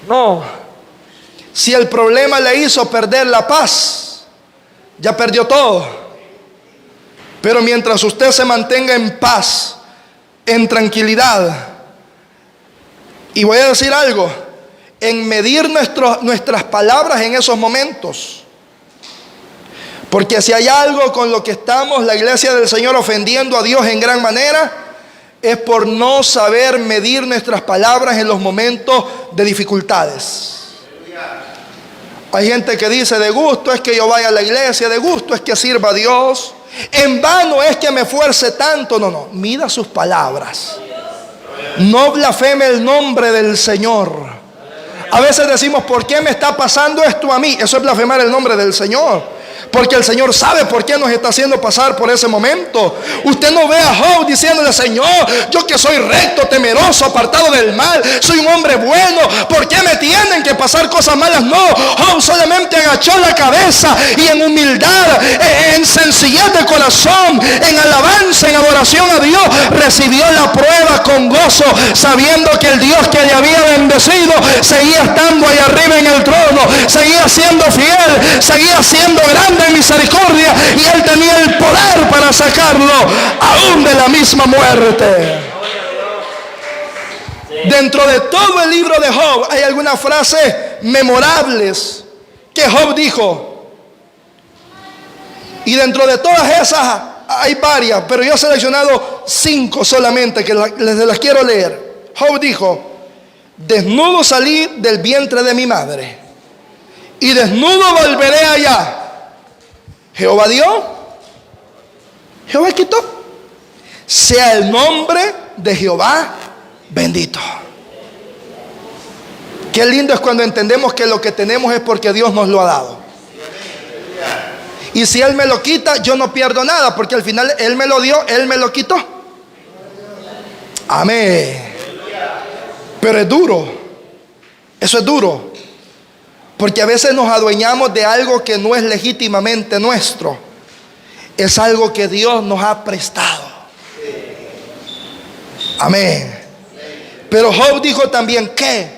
No, si el problema le hizo perder la paz, ya perdió todo. Pero mientras usted se mantenga en paz, en tranquilidad, y voy a decir algo, en medir nuestras palabras en esos momentos, porque si hay algo con lo que estamos, la iglesia del Señor, ofendiendo a Dios en gran manera, es por no saber medir nuestras palabras en los momentos de dificultades. Hay gente que dice, de gusto es que yo vaya a la iglesia, de gusto es que sirva a Dios, en vano es que me esfuerce tanto. No, mida sus palabras. No blasfeme el nombre del Señor. A veces decimos, ¿por qué me está pasando esto a mí? Eso es blasfemar el nombre del Señor. Porque el Señor sabe por qué nos está haciendo pasar por ese momento. Usted no ve a Job diciéndole, Señor, yo que soy recto, temeroso, apartado del mal, soy un hombre bueno, ¿por qué me tienen que pasar cosas malas? No, Job solamente agachó la cabeza y en humildad, en sencillez de corazón, en alabanza, en adoración a Dios, recibió la prueba con gozo, sabiendo que el Dios que le había bendecido seguía estando ahí arriba en el trono, seguía siendo fiel, seguía siendo grande en misericordia, y él tenía el poder para sacarlo aún de la misma muerte. Dentro de todo el libro de Job hay algunas frases memorables que Job dijo, y dentro de todas esas hay varias, pero yo he seleccionado 5 solamente que les las quiero leer. Job dijo, desnudo salí del vientre de mi madre y desnudo volveré allá. Jehová dio, Jehová quitó. Sea el nombre de Jehová bendito. Qué lindo es cuando entendemos que lo que tenemos es porque Dios nos lo ha dado. Y si Él me lo quita, yo no pierdo nada, porque al final Él me lo dio, Él me lo quitó. Amén. Pero es duro. Eso es duro. Porque a veces nos adueñamos de algo que no es legítimamente nuestro. Es algo que Dios nos ha prestado. Amén. Pero Job dijo también que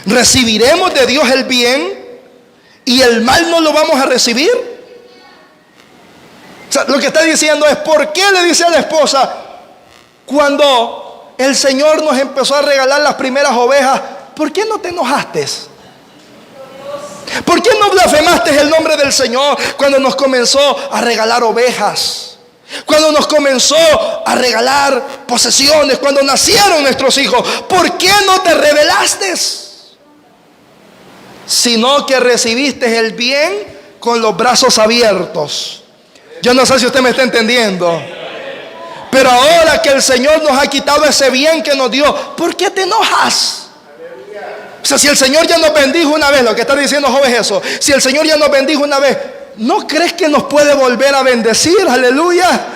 recibiremos de Dios el bien y el mal no lo vamos a recibir. O sea, lo que está diciendo es, ¿por qué le dice a la esposa, cuando el Señor nos empezó a regalar las primeras ovejas, ¿por qué no te enojaste? ¿Por qué no blasfemaste el nombre del Señor cuando nos comenzó a regalar ovejas? Cuando nos comenzó a regalar posesiones, cuando nacieron nuestros hijos, ¿por qué no te rebelaste? Sino que recibiste el bien con los brazos abiertos. Yo no sé si usted me está entendiendo. Pero ahora que el Señor nos ha quitado ese bien que nos dio, ¿por qué te enojas? O sea, si el Señor ya nos bendijo una vez, lo que está diciendo Job es eso. Si el Señor ya nos bendijo una vez, ¿no crees que nos puede volver a bendecir? Aleluya.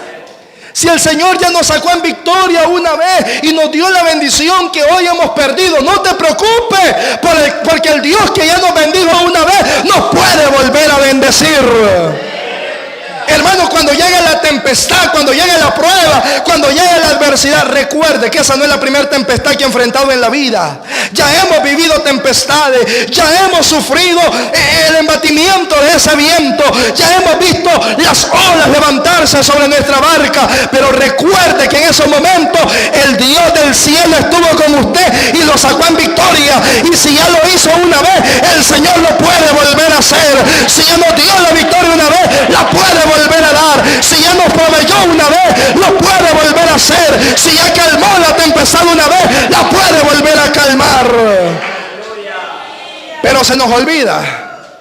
Si el Señor ya nos sacó en victoria una vez y nos dio la bendición que hoy hemos perdido, no te preocupes, porque el Dios que ya nos bendijo una vez nos puede volver a bendecir. Hermano, cuando llegue la tempestad, cuando llegue la prueba, cuando llegue la adversidad, recuerde que esa no es la primera tempestad que he enfrentado en la vida. Ya hemos vivido tempestades, ya hemos sufrido el embatimiento de ese viento, ya hemos visto las olas levantarse sobre nuestra barca. Pero recuerde que en esos momentos el Dios del cielo estuvo con usted y lo sacó en victoria. Y si ya lo hizo una vez, el Señor lo puede volver a hacer. Si ya nos dio la victoria una vez, la puede volver a dar. Si ya nos proveyó una vez, lo puede volver a hacer. Si ya calmó la tempestad una vez, la puede volver a calmar. Pero se nos olvida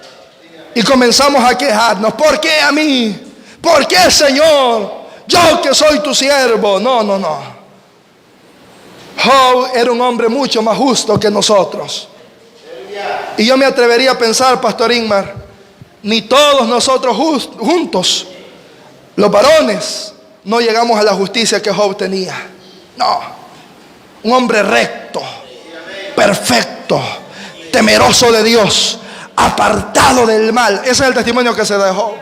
y comenzamos a quejarnos. ¿Por qué a mí? ¿Por qué, Señor? Yo que soy tu siervo. No. Job era un hombre mucho más justo que nosotros. Y yo me atrevería a pensar, Pastor Ingmar, ni todos nosotros juntos, los varones, no llegamos a la justicia que Job tenía. No, un hombre recto, perfecto, temeroso de Dios, apartado del mal. Ese es el testimonio que se da de Job.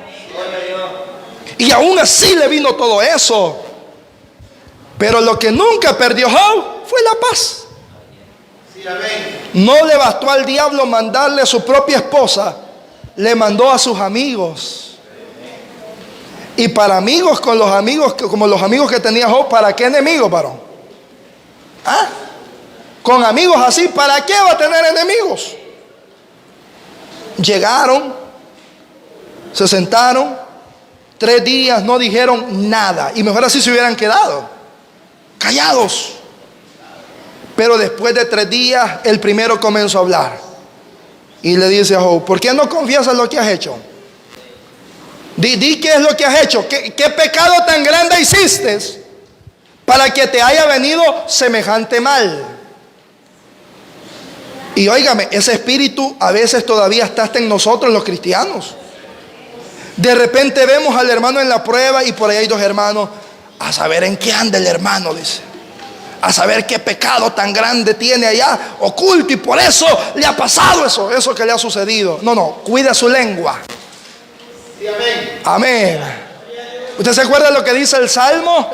Y aún así le vino todo eso. Pero lo que nunca perdió Job fue la paz. No le bastó al diablo mandarle a su propia esposa, le mandó a sus amigos. Y para amigos, con los amigos, como los amigos que tenía Job, ¿para qué enemigos, varón? ¿Ah? Con amigos así, ¿para qué va a tener enemigos? Llegaron, se sentaron, 3 días no dijeron nada. Y mejor así se hubieran quedado callados. Pero después de 3 días, el primero comenzó a hablar. Y le dice a Job, ¿por qué no confiesas lo que has hecho? Di qué es lo que has hecho. ¿Qué pecado tan grande hiciste para que te haya venido semejante mal? Y óigame, ese espíritu a veces todavía está hasta en nosotros los cristianos. De repente vemos al hermano en la prueba y por ahí hay 2 hermanos. A saber en qué anda el hermano, dice. A saber qué pecado tan grande tiene allá oculto y por eso le ha pasado eso que le ha sucedido. No, cuida su lengua. Sí, amén. Amén. ¿Usted se acuerda de lo que dice el Salmo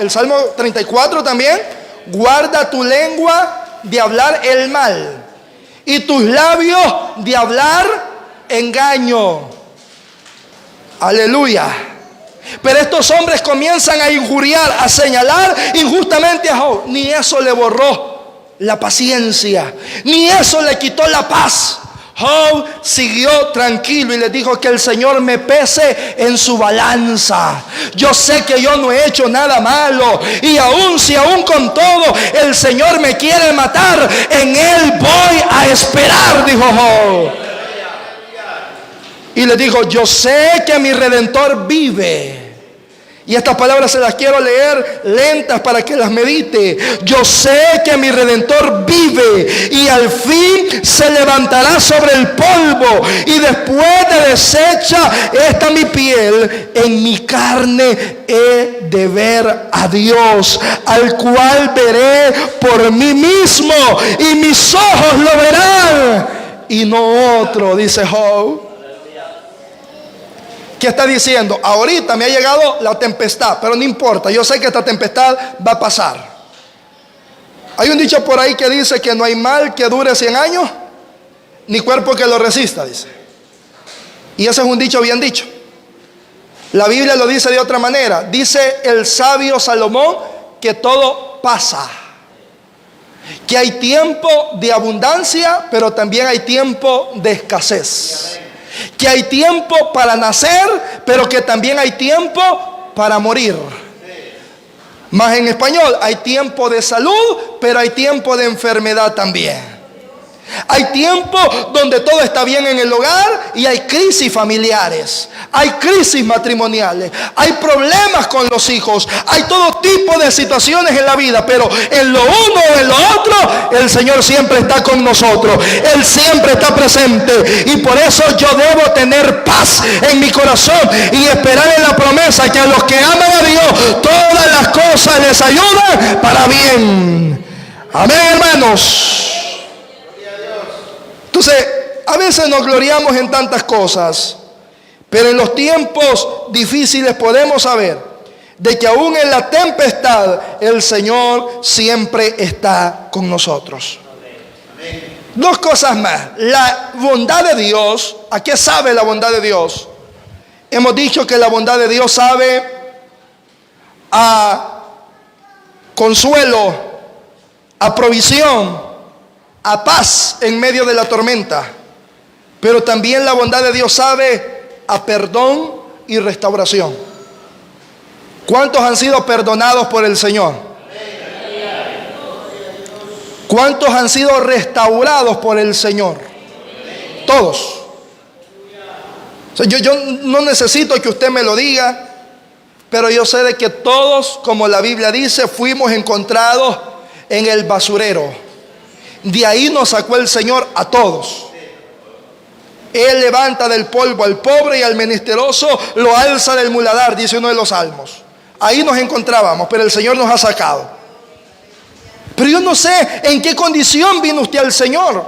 34 también? Guarda tu lengua de hablar el mal y tus labios de hablar engaño. Aleluya. Pero estos hombres comienzan a injuriar, a señalar injustamente a Job. Ni eso le borró la paciencia, ni eso le quitó la paz. Job siguió tranquilo y le dijo que el Señor me pese en su balanza. Yo sé que yo no he hecho nada malo, y aún con todo el Señor me quiere matar, en Él voy a esperar, dijo Job. Y le dijo: yo sé que mi Redentor vive. Y estas palabras se las quiero leer lentas para que las medite. Yo sé que mi Redentor vive y al fin se levantará sobre el polvo. Y después de deshecha esta mi piel, en mi carne he de ver a Dios, al cual veré por mí mismo y mis ojos lo verán y no otro, dice Job. ¿Qué está diciendo? Ahorita me ha llegado la tempestad, pero no importa, yo sé que esta tempestad va a pasar. Hay un dicho por ahí que dice que no hay mal que dure 100 años, ni cuerpo que lo resista, dice. Y ese es un dicho bien dicho. La Biblia lo dice de otra manera. Dice el sabio Salomón que todo pasa, que hay tiempo de abundancia, pero también hay tiempo de escasez. Que hay tiempo para nacer, pero que también hay tiempo para morir. Más en español, hay tiempo de salud, pero hay tiempo de enfermedad también. Hay tiempo donde todo está bien en el hogar y hay crisis familiares, hay crisis matrimoniales, hay problemas con los hijos, hay todo tipo de situaciones en la vida, pero en lo uno o en lo otro, el Señor siempre está con nosotros, Él siempre está presente, y por eso yo debo tener paz en mi corazón y esperar en la promesa que a los que aman a Dios, todas las cosas les ayudan para bien. Amén, hermanos. Entonces, a veces nos gloriamos en tantas cosas, pero en los tiempos difíciles podemos saber de que aún en la tempestad el Señor siempre está con nosotros. Dos cosas más. La bondad de Dios. ¿A qué sabe la bondad de Dios? Hemos dicho que la bondad de Dios sabe a consuelo, a provisión, a paz en medio de la tormenta. Pero también la bondad de Dios sabe a perdón y restauración. ¿Cuántos han sido perdonados por el Señor? ¿Cuántos han sido restaurados por el Señor? Todos. O sea, yo no necesito que usted me lo diga, pero yo sé de que todos, como la Biblia dice, fuimos encontrados en el basurero. De ahí nos sacó el Señor a todos. Él levanta del polvo al pobre y al menesteroso lo alza del muladar, dice uno de los salmos. Ahí nos encontrábamos, pero el Señor nos ha sacado. Pero yo no sé en qué condición vino usted al Señor.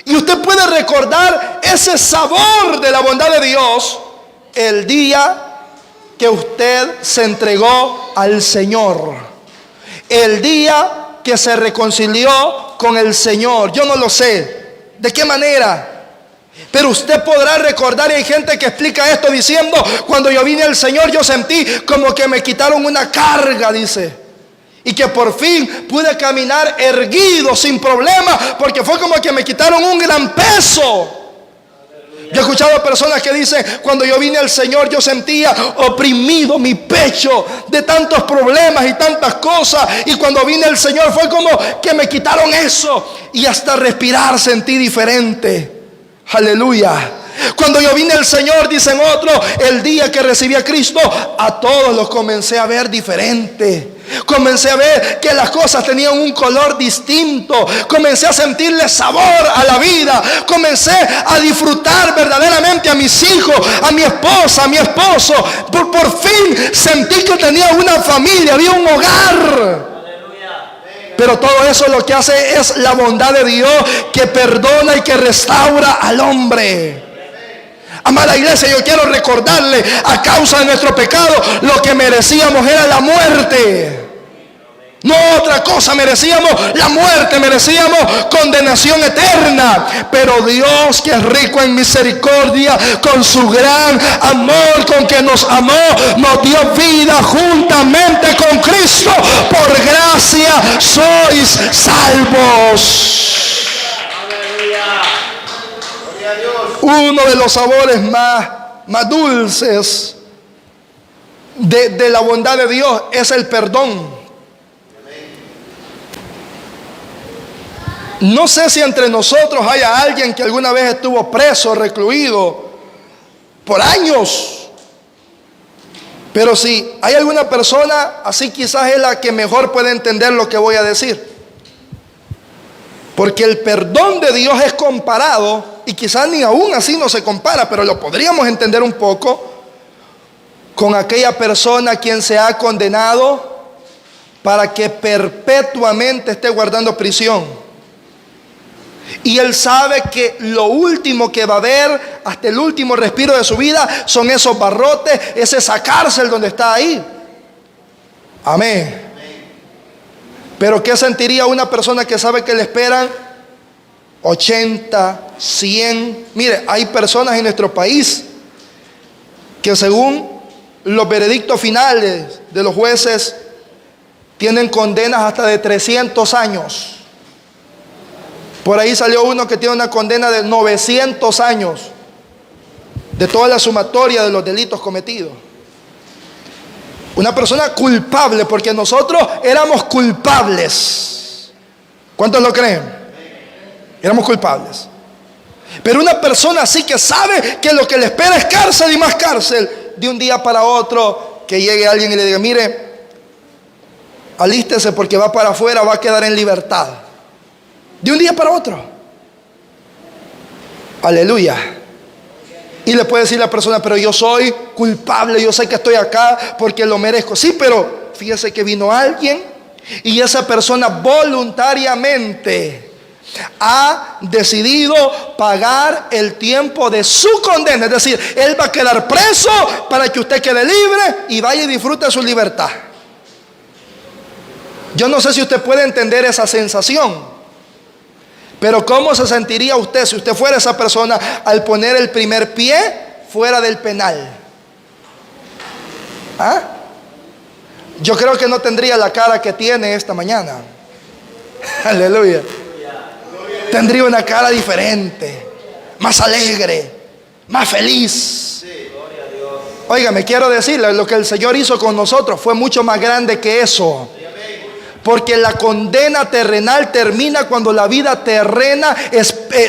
Y usted puede recordar ese sabor de la bondad de Dios el día que usted se entregó al Señor. El día que se reconcilió con el Señor. Yo no lo sé de qué manera, pero usted podrá recordar. Y hay gente que explica esto diciendo: cuando yo vine al Señor yo sentí como que me quitaron una carga, dice, y que por fin pude caminar erguido sin problema, porque fue como que me quitaron un gran peso. Yo he escuchado personas que dicen: cuando yo vine al Señor yo sentía oprimido mi pecho de tantos problemas y tantas cosas, y cuando vine al Señor fue como que me quitaron eso, y hasta respirar sentí diferente. Aleluya. Cuando yo vine al Señor, dicen otros, el día que recibí a Cristo, a todos los comencé a ver diferente. Comencé a ver que las cosas tenían un color distinto. Comencé a sentirle sabor a la vida. Comencé a disfrutar verdaderamente a mis hijos, a mi esposa, a mi esposo. Por fin sentí que tenía una familia, había un hogar. Pero todo eso lo que hace es la bondad de Dios, que perdona y que restaura al hombre. Amada iglesia, yo quiero recordarle, a causa de nuestro pecado, lo que merecíamos era la muerte. No otra cosa merecíamos, la muerte, merecíamos condenación eterna. Pero Dios, que es rico en misericordia, con su gran amor con que nos amó, nos dio vida juntamente con Cristo. Por gracia sois salvos. Uno de los sabores más dulces de la bondad de Dios es el perdón. No sé si entre nosotros haya alguien que alguna vez estuvo preso, recluido, por años. Pero si hay alguna persona, así quizás es la que mejor puede entender lo que voy a decir. Porque el perdón de Dios es comparado, y quizás ni aún así no se compara, pero lo podríamos entender un poco, con aquella persona a quien se ha condenado para que perpetuamente esté guardando prisión. Y él sabe que lo último que va a ver, hasta el último respiro de su vida, son esos barrotes, es esa cárcel donde está ahí. Amén. Pero ¿qué sentiría una persona que sabe que le esperan 80, 100? Mire, hay personas en nuestro país que según los veredictos finales de los jueces tienen condenas hasta de 300 años. Por ahí salió uno que tiene una condena de 900 años de toda la sumatoria de los delitos cometidos. Una persona culpable, porque nosotros éramos culpables. ¿Cuántos lo creen? Éramos culpables. Pero una persona así que sabe que lo que le espera es cárcel y más cárcel, de un día para otro, que llegue alguien y le diga: mire, alístese porque va para afuera, va a quedar en libertad. De un día para otro. Aleluya. Y le puede decir la persona: pero yo soy culpable, yo sé que estoy acá porque lo merezco. Sí, pero fíjese que vino alguien y esa persona voluntariamente ha decidido pagar el tiempo de su condena. Es decir, él va a quedar preso para que usted quede libre y vaya y disfrute su libertad. Yo no sé si usted puede entender esa sensación, pero ¿cómo se sentiría usted si usted fuera esa persona al poner el primer pie fuera del penal? ¿Ah? Yo creo que no tendría la cara que tiene esta mañana. Aleluya. Tendría una cara diferente, más alegre, más feliz. Óigame, quiero decirle, lo que el Señor hizo con nosotros fue mucho más grande que eso. Porque la condena terrenal termina cuando la vida terrena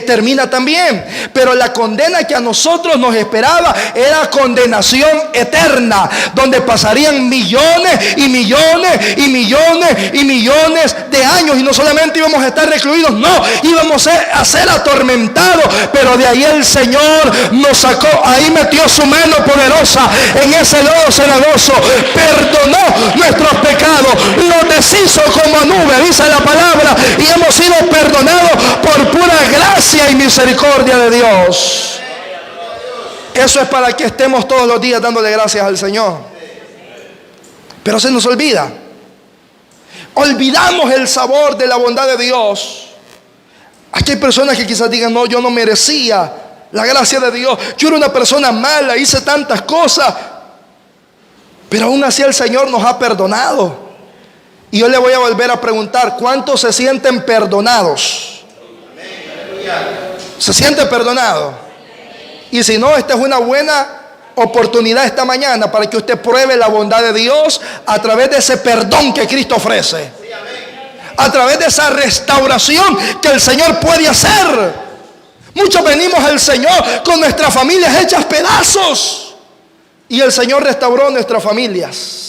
termina también. Pero la condena que a nosotros nos esperaba era condenación eterna, donde pasarían millones y millones y millones y millones de años. Y no solamente íbamos a estar recluidos, no, íbamos a ser atormentados. Pero de ahí el Señor nos sacó, ahí metió su mano poderosa en ese lodo cenagoso, perdonó nuestros pecados, los deshizo como nube, dice la palabra, y hemos sido perdonados por pura gracia y misericordia de Dios. Eso es para que estemos todos los días dándole gracias al Señor. Pero se nos olvida. Olvidamos el sabor de la bondad de Dios. Aquí hay personas que quizás digan: no, yo no merecía la gracia de Dios, yo era una persona mala, hice tantas cosas, pero aún así el Señor nos ha perdonado. Y yo le voy a volver a preguntar: ¿cuántos se sienten perdonados? ¿Se siente perdonado? Y si no, esta es una buena oportunidad esta mañana para que usted pruebe la bondad de Dios a través de ese perdón que Cristo ofrece, a través de esa restauración que el Señor puede hacer. Muchos venimos al Señor con nuestras familias hechas pedazos, y el Señor restauró nuestras familias.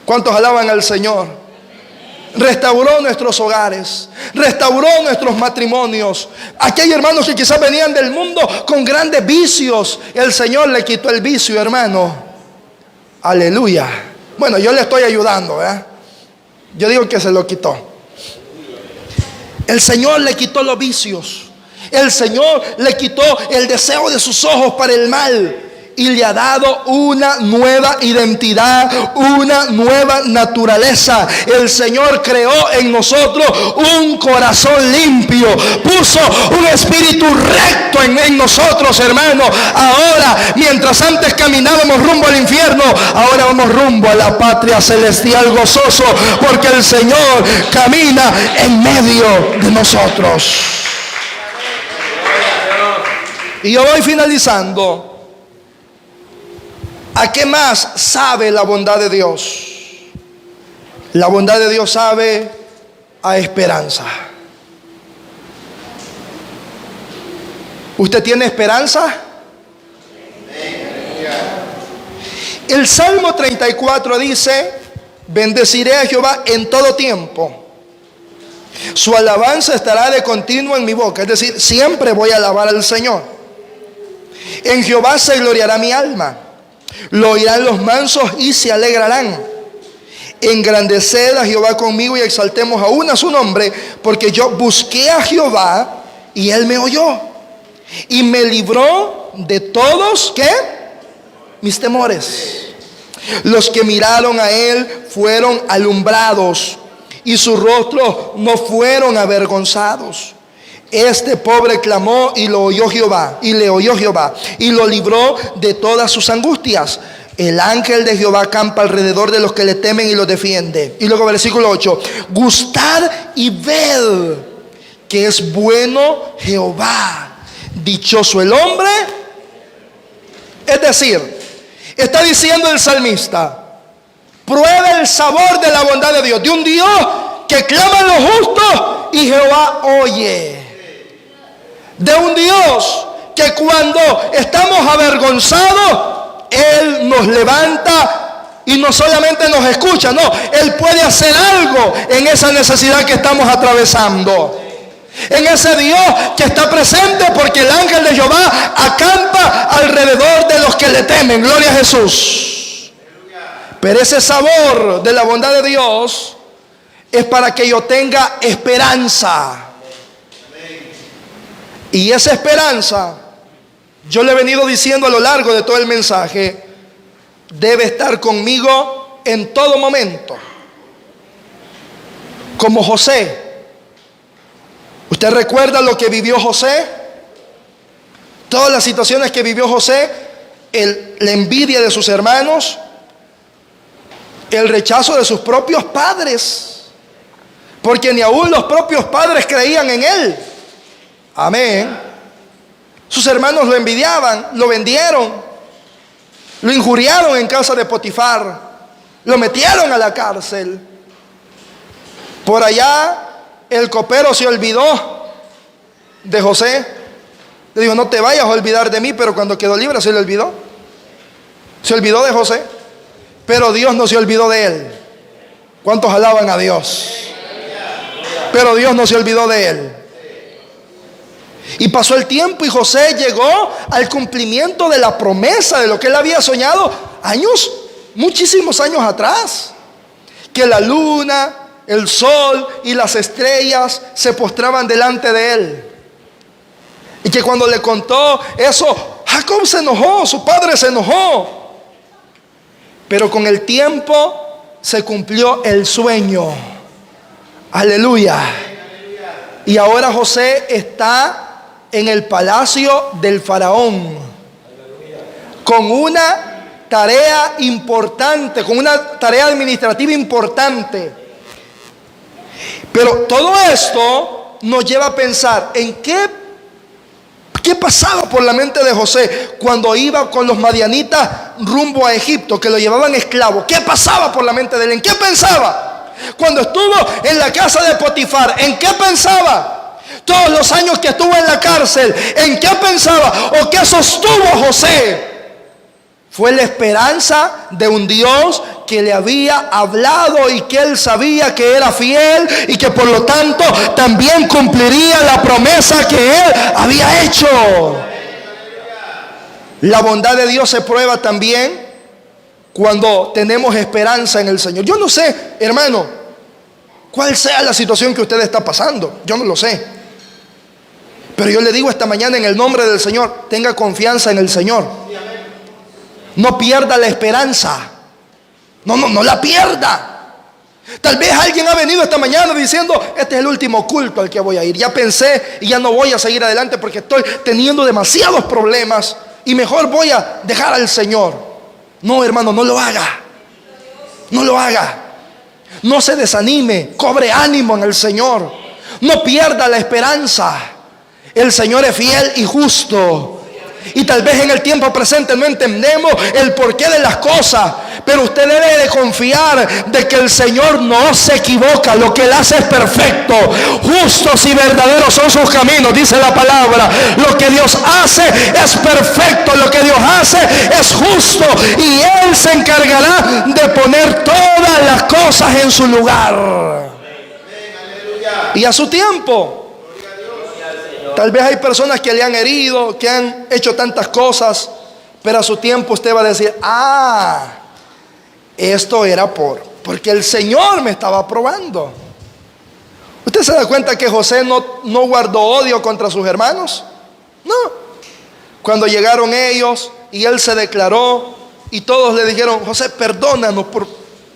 ¿Cuántos alaban al Señor? Restauró nuestros hogares, restauró nuestros matrimonios. Aquí hay hermanos que quizás venían del mundo con grandes vicios. El Señor le quitó el vicio, hermano. Aleluya. Bueno, yo le estoy ayudando, ¿verdad? Yo digo que se lo quitó. El Señor le quitó los vicios. El Señor le quitó el deseo de sus ojos para el mal. Y le ha dado una nueva identidad, una nueva naturaleza. El Señor creó en nosotros un corazón limpio, puso un espíritu recto en nosotros, hermano. Ahora, mientras antes caminábamos rumbo al infierno, ahora vamos rumbo a la patria celestial gozoso, porque el Señor camina en medio de nosotros. Y yo voy finalizando. ¿A qué más sabe la bondad de Dios? La bondad de Dios sabe a esperanza. ¿Usted tiene esperanza? El Salmo 34 dice: bendeciré a Jehová en todo tiempo. Su alabanza estará de continuo en mi boca. Es decir, siempre voy a alabar al Señor. En Jehová se gloriará mi alma. Lo oirán los mansos y se alegrarán. Engrandeced a Jehová conmigo y exaltemos aún a su nombre, porque yo busqué a Jehová y él me oyó y me libró de todos, ¿qué? Mis temores. Los que miraron a él fueron alumbrados y sus rostros no fueron avergonzados. Este pobre clamó y lo oyó Jehová, y le oyó Jehová, y lo libró de todas sus angustias. El ángel de Jehová acampa alrededor de los que le temen y los defiende. Y luego versículo 8: gustad y ved que es bueno Jehová, dichoso el hombre. Es decir, está diciendo el salmista: pruebe el sabor de la bondad de Dios, de un Dios que clama a los justos y Jehová oye, de un Dios que cuando estamos avergonzados Él nos levanta y no solamente nos escucha, no, Él puede hacer algo en esa necesidad que estamos atravesando, en ese Dios que está presente, porque el ángel de Jehová acampa alrededor de los que le temen. Gloria a Jesús. Pero ese sabor de la bondad de Dios es para que yo tenga esperanza. Y esa esperanza, yo le he venido diciendo a lo largo de todo el mensaje, debe estar conmigo en todo momento. Como José. ¿Usted recuerda lo que vivió José? Todas las situaciones que vivió José, la envidia de sus hermanos, el rechazo de sus propios padres, porque ni aún los propios padres creían en él. Amén. Sus hermanos lo envidiaban, lo vendieron, lo injuriaron en casa de Potifar, lo metieron a la cárcel. Por allá el copero se olvidó de José. Le dijo: no te vayas a olvidar de mí. Pero cuando quedó libre se le olvidó. Se olvidó de José. Pero Dios no se olvidó de él. ¿Cuántos alaban a Dios? Pero Dios no se olvidó de él. Y pasó el tiempo y José llegó al cumplimiento de la promesa de lo que él había soñado años, muchísimos años atrás. Que la luna, el sol y las estrellas se postraban delante de él. Y que cuando le contó eso, Jacob se enojó, su padre se enojó. Pero con el tiempo se cumplió el sueño. Aleluya. Y ahora José está en el palacio del faraón, con una tarea importante, con una tarea administrativa importante. Pero todo esto nos lleva a pensar en qué pasaba por la mente de José cuando iba con los madianitas rumbo a Egipto, que lo llevaban esclavo. ¿Qué pasaba por la mente de él? ¿En qué pensaba? Cuando estuvo en la casa de Potifar, ¿en qué pensaba? Todos los años que estuvo en la cárcel, ¿en qué pensaba? ¿O qué sostuvo José? Fue la esperanza de un Dios que le había hablado y que él sabía que era fiel y que por lo tanto también cumpliría la promesa que él había hecho. La bondad de Dios se prueba también cuando tenemos esperanza en el Señor. Yo no sé, hermano, cuál sea la situación que usted está pasando. Yo no lo sé. Pero yo le digo esta mañana en el nombre del Señor, tenga confianza en el Señor. No pierda la esperanza. No la pierda. Tal vez alguien ha venido esta mañana diciendo: este es el último culto al que voy a ir. Ya pensé y ya no voy a seguir adelante porque estoy teniendo demasiados problemas y mejor voy a dejar al Señor. No, hermano, no lo haga. No lo haga. No se desanime. Cobre ánimo en el Señor. No pierda la esperanza. El Señor es fiel y justo. Y tal vez en el tiempo presente no entendemos el porqué de las cosas, pero usted debe de confiar de que el Señor no se equivoca. Lo que Él hace es perfecto. Justos y verdaderos son sus caminos, dice la palabra. Lo que Dios hace es perfecto. Lo que Dios hace hace es justo y Él se encargará de poner todas las cosas en su lugar. Y a su tiempo. Tal vez hay personas que le han herido, que han hecho tantas cosas, pero a su tiempo usted va a decir, esto era porque el Señor me estaba probando. ¿Usted se da cuenta que José no guardó odio contra sus hermanos? No. Cuando llegaron ellos y él se declaró y todos le dijeron, José, perdónanos por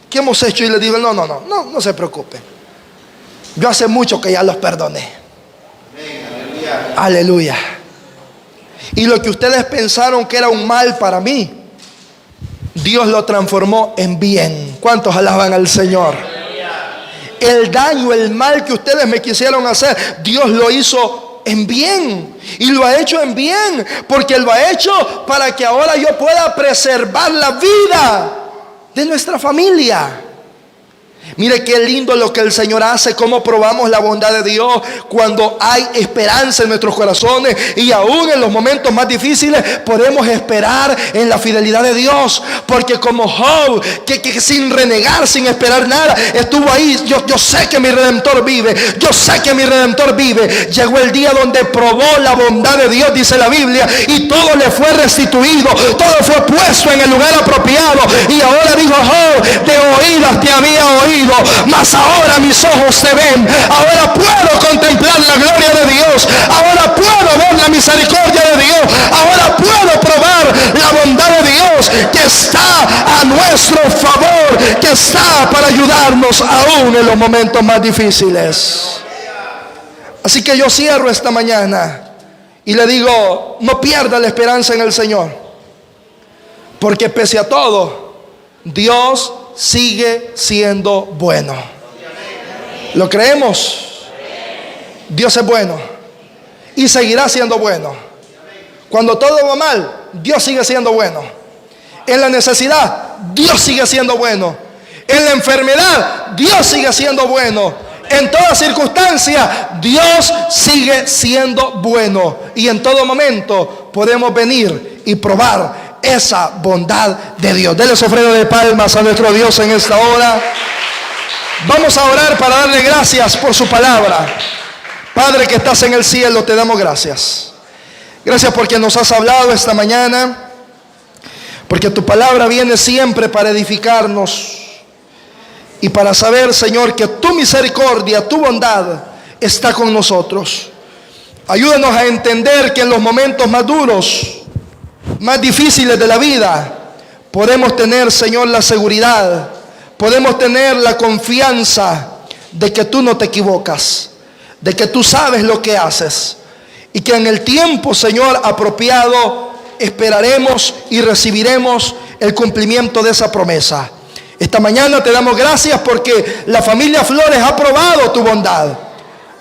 qué hemos hecho. Y le dijo, no se preocupe. Yo hace mucho que ya los perdoné. Aleluya. Y lo que ustedes pensaron que era un mal para mí, Dios lo transformó en bien. ¿Cuántos alaban al Señor? El daño, el mal que ustedes me quisieron hacer, Dios lo hizo en bien. Y lo ha hecho en bien, porque lo ha hecho para que ahora yo pueda preservar la vida de nuestra familia. Mire qué lindo lo que el Señor hace, cómo probamos la bondad de Dios cuando hay esperanza en nuestros corazones, y aún en los momentos más difíciles podemos esperar en la fidelidad de Dios, porque como Job, que sin renegar, sin esperar nada, estuvo ahí. Yo sé que mi Redentor vive, yo sé que mi Redentor vive. Llegó el día donde probó la bondad de Dios, dice la Biblia, y todo le fue restituido, todo fue puesto en el lugar apropiado. Y ahora dijo Job, de oídas te había oído, mas ahora mis ojos te ven. Ahora puedo contemplar la gloria de Dios. Ahora puedo ver la misericordia de Dios. Ahora puedo probar la bondad de Dios que está a nuestro favor, que está para ayudarnos aún en los momentos más difíciles. Así que yo cierro esta mañana y le digo, no pierda la esperanza en el Señor, porque pese a todo, Dios sigue siendo bueno. ¿Lo creemos? Dios es bueno y seguirá siendo bueno. Cuando todo va mal, Dios sigue siendo bueno. En la necesidad, Dios sigue siendo bueno. En la enfermedad, Dios sigue siendo bueno. En toda circunstancia, Dios sigue siendo bueno. Y en todo momento podemos venir y probar esa bondad de Dios. Denle su ofrenda de palmas a nuestro Dios en esta hora. Vamos a orar para darle gracias por su palabra. Padre que estás en el cielo, te damos gracias. Gracias porque nos has hablado esta mañana, porque tu palabra viene siempre para edificarnos y para saber, Señor, que tu misericordia, tu bondad está con nosotros. Ayúdanos a entender que en los momentos más duros, más difíciles de la vida, podemos tener, Señor, la seguridad, podemos tener la confianza de que tú no te equivocas, de que tú sabes lo que haces, y que en el tiempo, Señor, apropiado, esperaremos y recibiremos el cumplimiento de esa promesa. Esta mañana te damos gracias porque la familia Flores ha probado tu bondad,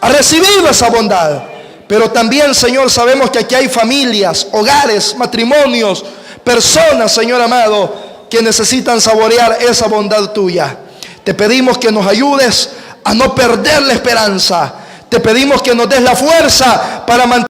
ha recibido esa bondad. Pero también, Señor, sabemos que aquí hay familias, hogares, matrimonios, personas, Señor amado, que necesitan saborear esa bondad tuya. Te pedimos que nos ayudes a no perder la esperanza. Te pedimos que nos des la fuerza para mantener